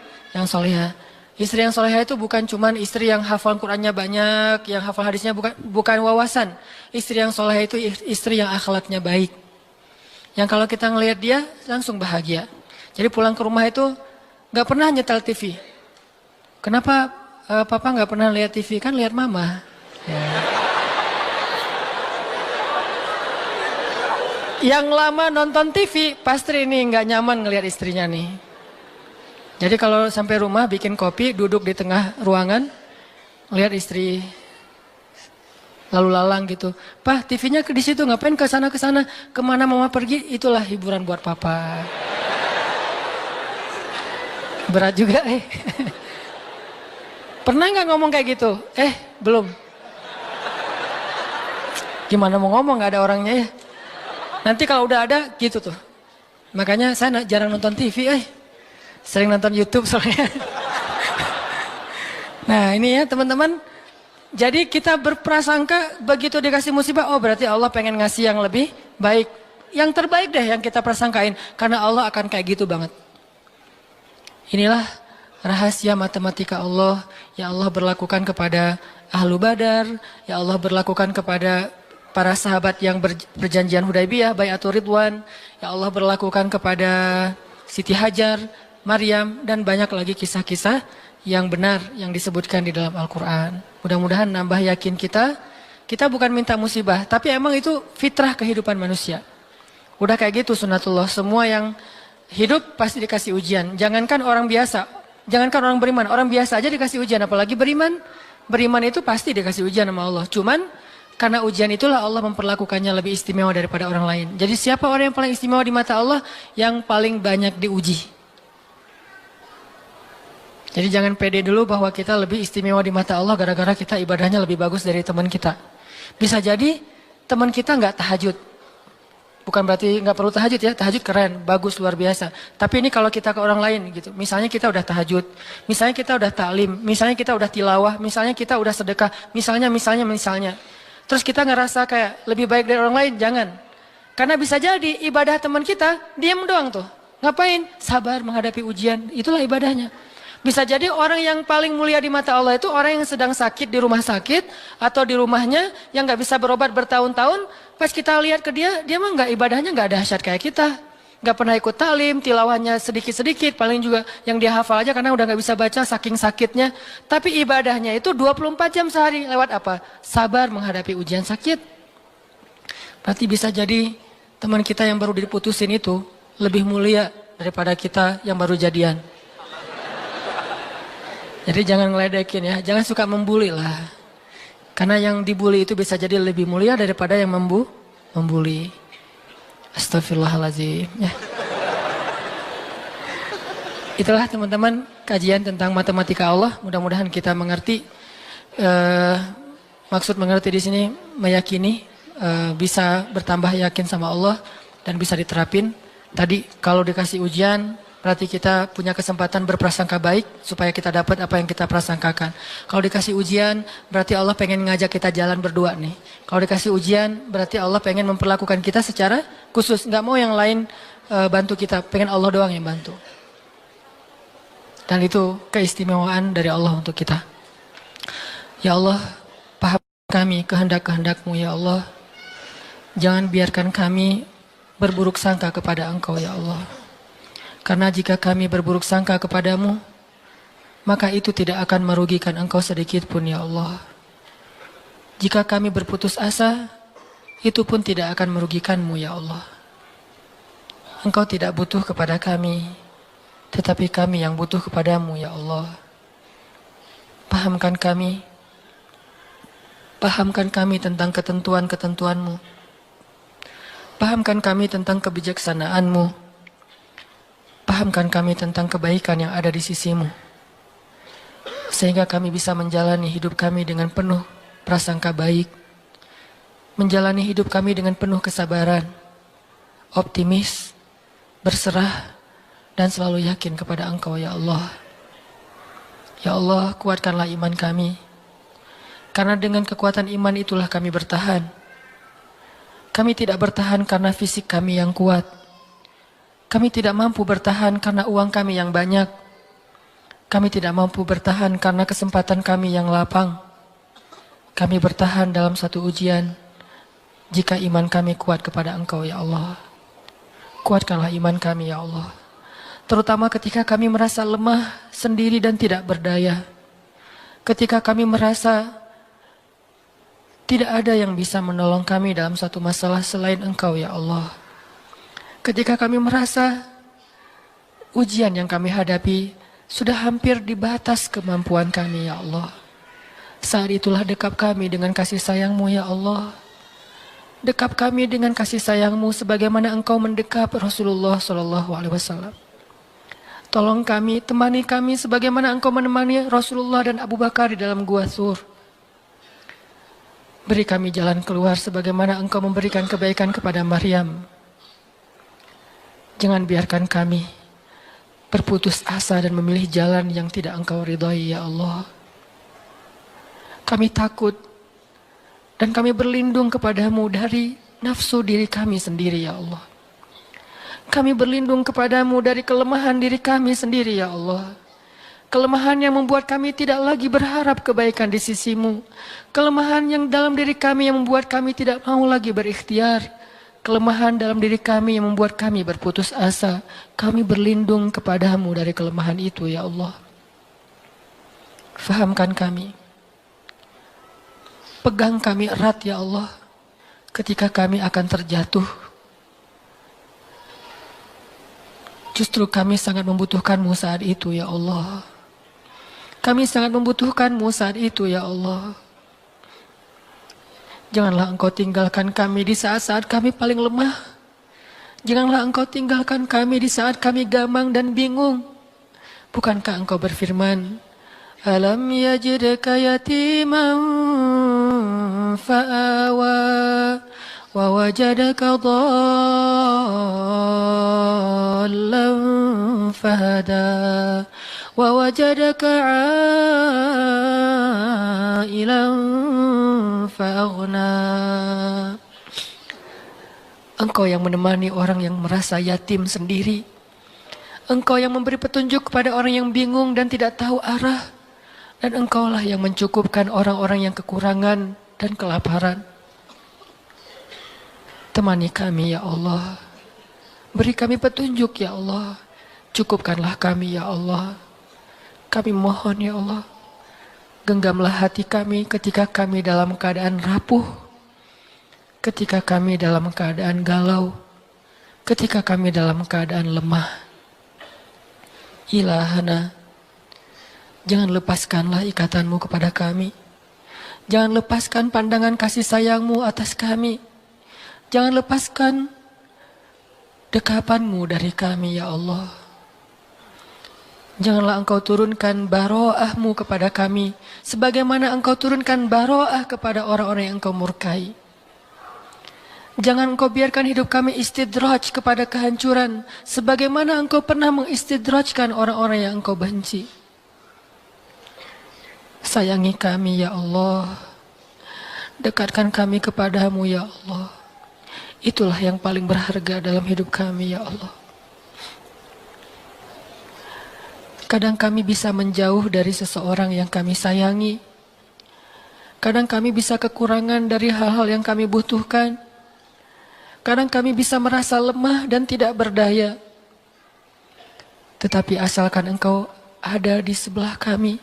[SPEAKER 1] soleha. Istri yang soleha itu bukan cuman istri yang hafal Qur'annya banyak, yang hafal hadisnya bukan wawasan. Istri yang soleha itu istri yang akhlaknya baik. Yang kalau kita ngelihat dia langsung bahagia. Jadi pulang ke rumah itu nggak pernah nyetel TV. Kenapa papa nggak pernah lihat TV? Kan lihat mama. Ya. Yang lama nonton TV pasti ini nggak nyaman ngelihat istrinya nih. Jadi kalau sampai rumah bikin kopi, duduk di tengah ruangan, lihat istri lalu lalang gitu. Pak, TV-nya di situ, ngapain ke sana kemana mama pergi? Itulah hiburan buat papa. Berat juga Pernah nggak ngomong kayak gitu? Belum. Gimana mau ngomong, nggak ada orangnya ya. Nanti kalau udah ada gitu tuh. Makanya saya jarang nonton TV sering nonton YouTube soalnya. Nah ini ya teman-teman. Jadi kita berprasangka begitu dikasih musibah, oh berarti Allah pengen ngasih yang lebih baik. Yang terbaik deh yang kita prasangkain. Karena Allah akan kayak gitu banget. Inilah rahasia matematika Allah. Yang Allah berlakukan kepada Ahlu Badar. Yang Allah berlakukan kepada para sahabat yang berjanjian Hudaybiyah, Bai'atul Ridwan. Yang Allah berlakukan kepada Siti Hajar, Maryam, dan banyak lagi kisah-kisah yang benar yang disebutkan di dalam Al-Quran. Mudah-mudahan nambah yakin kita. Kita bukan minta musibah, tapi emang itu fitrah kehidupan manusia. Udah kayak gitu sunatullah. Semua yang hidup pasti dikasih ujian. Jangankan orang biasa, jangankan orang beriman, orang biasa aja dikasih ujian. Apalagi beriman. Beriman itu pasti dikasih ujian sama Allah. Cuman karena ujian itulah Allah memperlakukannya lebih istimewa daripada orang lain. Jadi siapa orang yang paling istimewa di mata Allah? Yang paling banyak diuji. Jadi jangan pede dulu bahwa kita lebih istimewa di mata Allah gara-gara kita ibadahnya lebih bagus dari teman kita. Bisa jadi teman kita nggak tahajud. Bukan berarti nggak perlu tahajud ya, tahajud keren, bagus, luar biasa. Tapi ini kalau kita ke orang lain gitu, misalnya kita udah tahajud, misalnya kita udah taklim, misalnya kita udah tilawah, misalnya kita udah sedekah, misalnya. Terus kita ngerasa kayak lebih baik dari orang lain, jangan. Karena bisa jadi ibadah teman kita, diam doang tuh. Ngapain? Sabar menghadapi ujian, itulah ibadahnya. Bisa jadi orang yang paling mulia di mata Allah itu orang yang sedang sakit di rumah sakit atau di rumahnya yang nggak bisa berobat bertahun-tahun. Pas kita lihat ke dia, dia mah nggak ibadahnya nggak dahsyat kayak kita. Nggak pernah ikut talim, tilawahnya sedikit-sedikit, paling juga yang dia hafal aja karena udah nggak bisa baca saking sakitnya. Tapi ibadahnya itu 24 jam sehari lewat apa? Sabar menghadapi ujian sakit. Berarti bisa jadi teman kita yang baru diputusin itu lebih mulia daripada kita yang baru jadian. Jadi jangan ngeledekin ya, jangan suka membuli lah. Karena yang dibully itu bisa jadi lebih mulia daripada yang membuli. Astagfirullahaladzim. Ya. Itulah teman-teman kajian tentang matematika Allah. Mudah-mudahan kita mengerti. Maksud mengerti di sini meyakini, bisa bertambah yakin sama Allah dan bisa diterapin. Tadi kalau dikasih ujian, berarti kita punya kesempatan berprasangka baik supaya kita dapat apa yang kita prasangkakan. Kalau dikasih ujian, berarti Allah pengen ngajak kita jalan berdua nih. Kalau dikasih ujian, berarti Allah pengen memperlakukan kita secara khusus. Nggak mau yang lain bantu kita, pengen Allah doang yang bantu. Dan itu keistimewaan dari Allah untuk kita. Ya Allah, paham kami kehendak-kehendak-Mu ya Allah. Jangan biarkan kami berburuk sangka kepada Engkau ya Allah. Karena jika kami berburuk sangka kepadamu, maka itu tidak akan merugikan Engkau sedikit pun ya Allah. Jika kami berputus asa, itu pun tidak akan merugikan-Mu ya Allah. Engkau tidak butuh kepada kami, tetapi kami yang butuh kepadamu ya Allah. Pahamkan kami tentang ketentuan-ketentuan-Mu. Pahamkan kami tentang kebijaksanaan-Mu. Pahamkan kami tentang kebaikan yang ada di sisi-Mu. Sehingga kami bisa menjalani hidup kami dengan penuh prasangka baik. Menjalani hidup kami dengan penuh kesabaran, optimis, berserah, dan selalu yakin kepada Engkau ya Allah. Ya Allah, kuatkanlah iman kami. Karena dengan kekuatan iman itulah kami bertahan. Kami tidak bertahan karena fisik kami yang kuat. Kami tidak mampu bertahan karena uang kami yang banyak. Kami tidak mampu bertahan karena kesempatan kami yang lapang. Kami bertahan dalam satu ujian jika iman kami kuat kepada Engkau ya Allah. Kuatkanlah iman kami ya Allah. Terutama ketika kami merasa lemah, sendiri dan tidak berdaya. Ketika kami merasa tidak ada yang bisa menolong kami dalam satu masalah selain Engkau ya Allah. Ketika kami merasa ujian yang kami hadapi sudah hampir di batas kemampuan kami ya Allah. Saat itulah dekap kami dengan kasih sayang-Mu ya Allah. Dekap kami dengan kasih sayang-Mu sebagaimana Engkau mendekap Rasulullah SAW. Tolong kami, temani kami sebagaimana Engkau menemani Rasulullah dan Abu Bakar di dalam Gua Thur. Beri kami jalan keluar sebagaimana Engkau memberikan kebaikan kepada Maryam. Jangan biarkan kami berputus asa dan memilih jalan yang tidak Engkau ridhai ya Allah. Kami takut dan kami berlindung kepadamu dari nafsu diri kami sendiri ya Allah. Kami berlindung kepadamu dari kelemahan diri kami sendiri ya Allah. Kelemahan yang membuat kami tidak lagi berharap kebaikan di sisi-Mu. Kelemahan yang dalam diri kami yang membuat kami tidak mau lagi berikhtiar. Kelemahan dalam diri kami yang membuat kami berputus asa. Kami berlindung kepadamu dari kelemahan itu ya Allah. Fahamkan kami. Pegang kami erat ya Allah. Ketika kami akan terjatuh. Justru kami sangat membutuhkan-Mu saat itu ya Allah. Kami sangat membutuhkan-Mu saat itu ya Allah. Janganlah Engkau tinggalkan kami di saat-saat kami paling lemah. Janganlah Engkau tinggalkan kami di saat kami gamang dan bingung. Bukankah Engkau berfirman, Alam yajidka yatiman fa'awa wa wajadaka dhallan fahada wa wajadaka ailan fa'aghna. Engkau yang menemani orang yang merasa yatim sendiri. Engkau yang memberi petunjuk kepada orang yang bingung dan tidak tahu arah. Dan Engkaulah yang mencukupkan orang-orang yang kekurangan dan kelaparan. Temani kami ya Allah. Beri kami petunjuk ya Allah. Cukupkanlah kami ya Allah. Kami mohon ya Allah. Genggamlah hati kami ketika kami dalam keadaan rapuh. Ketika kami dalam keadaan galau. Ketika kami dalam keadaan lemah. Ilahana, jangan lepaskanlah ikatanmu kepada kami. Jangan lepaskan pandangan kasih sayangmu atas kami. Jangan lepaskan dekapanmu dari kami ya Allah. Janganlah Engkau turunkan baroahmu kepada kami. Sebagaimana Engkau turunkan baroah kepada orang-orang yang Engkau murkai. Jangan Engkau biarkan hidup kami istidraj kepada kehancuran. Sebagaimana Engkau pernah mengistidrajkan orang-orang yang Engkau benci. Sayangi kami ya Allah. Dekatkan kami kepadamu ya Allah. Itulah yang paling berharga dalam hidup kami ya Allah. Kadang kami bisa menjauh dari seseorang yang kami sayangi. Kadang kami bisa kekurangan dari hal-hal yang kami butuhkan. Kadang kami bisa merasa lemah dan tidak berdaya. Tetapi asalkan Engkau ada di sebelah kami,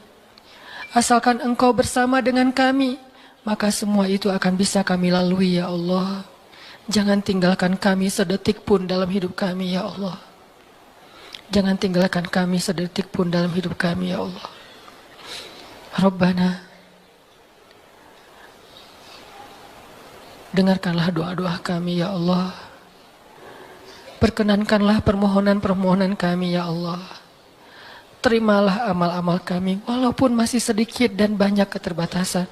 [SPEAKER 1] asalkan Engkau bersama dengan kami, maka semua itu akan bisa kami lalui ya Allah. Jangan tinggalkan kami sedetik pun dalam hidup kami ya Allah. Jangan tinggalkan kami sedetik pun dalam hidup kami ya Allah. Rabbana, dengarkanlah doa-doa kami ya Allah. Perkenankanlah permohonan-permohonan kami ya Allah. Terimalah amal-amal kami walaupun masih sedikit dan banyak keterbatasan.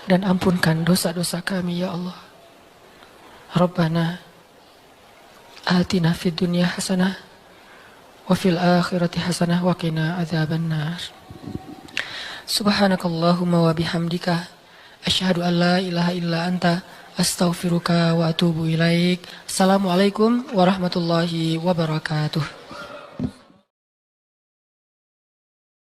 [SPEAKER 1] Dan ampunkan dosa-dosa kami ya Allah. Rabbana atina fid dunya hasanah wa fil akhirati hasanah wa qina adzabannar. Subhanakallahumma wa bihamdika asyhadu an la ilaha illa anta astaghfiruka wa atubu ilaik. Assalamualaikum warahmatullahi wabarakatuh.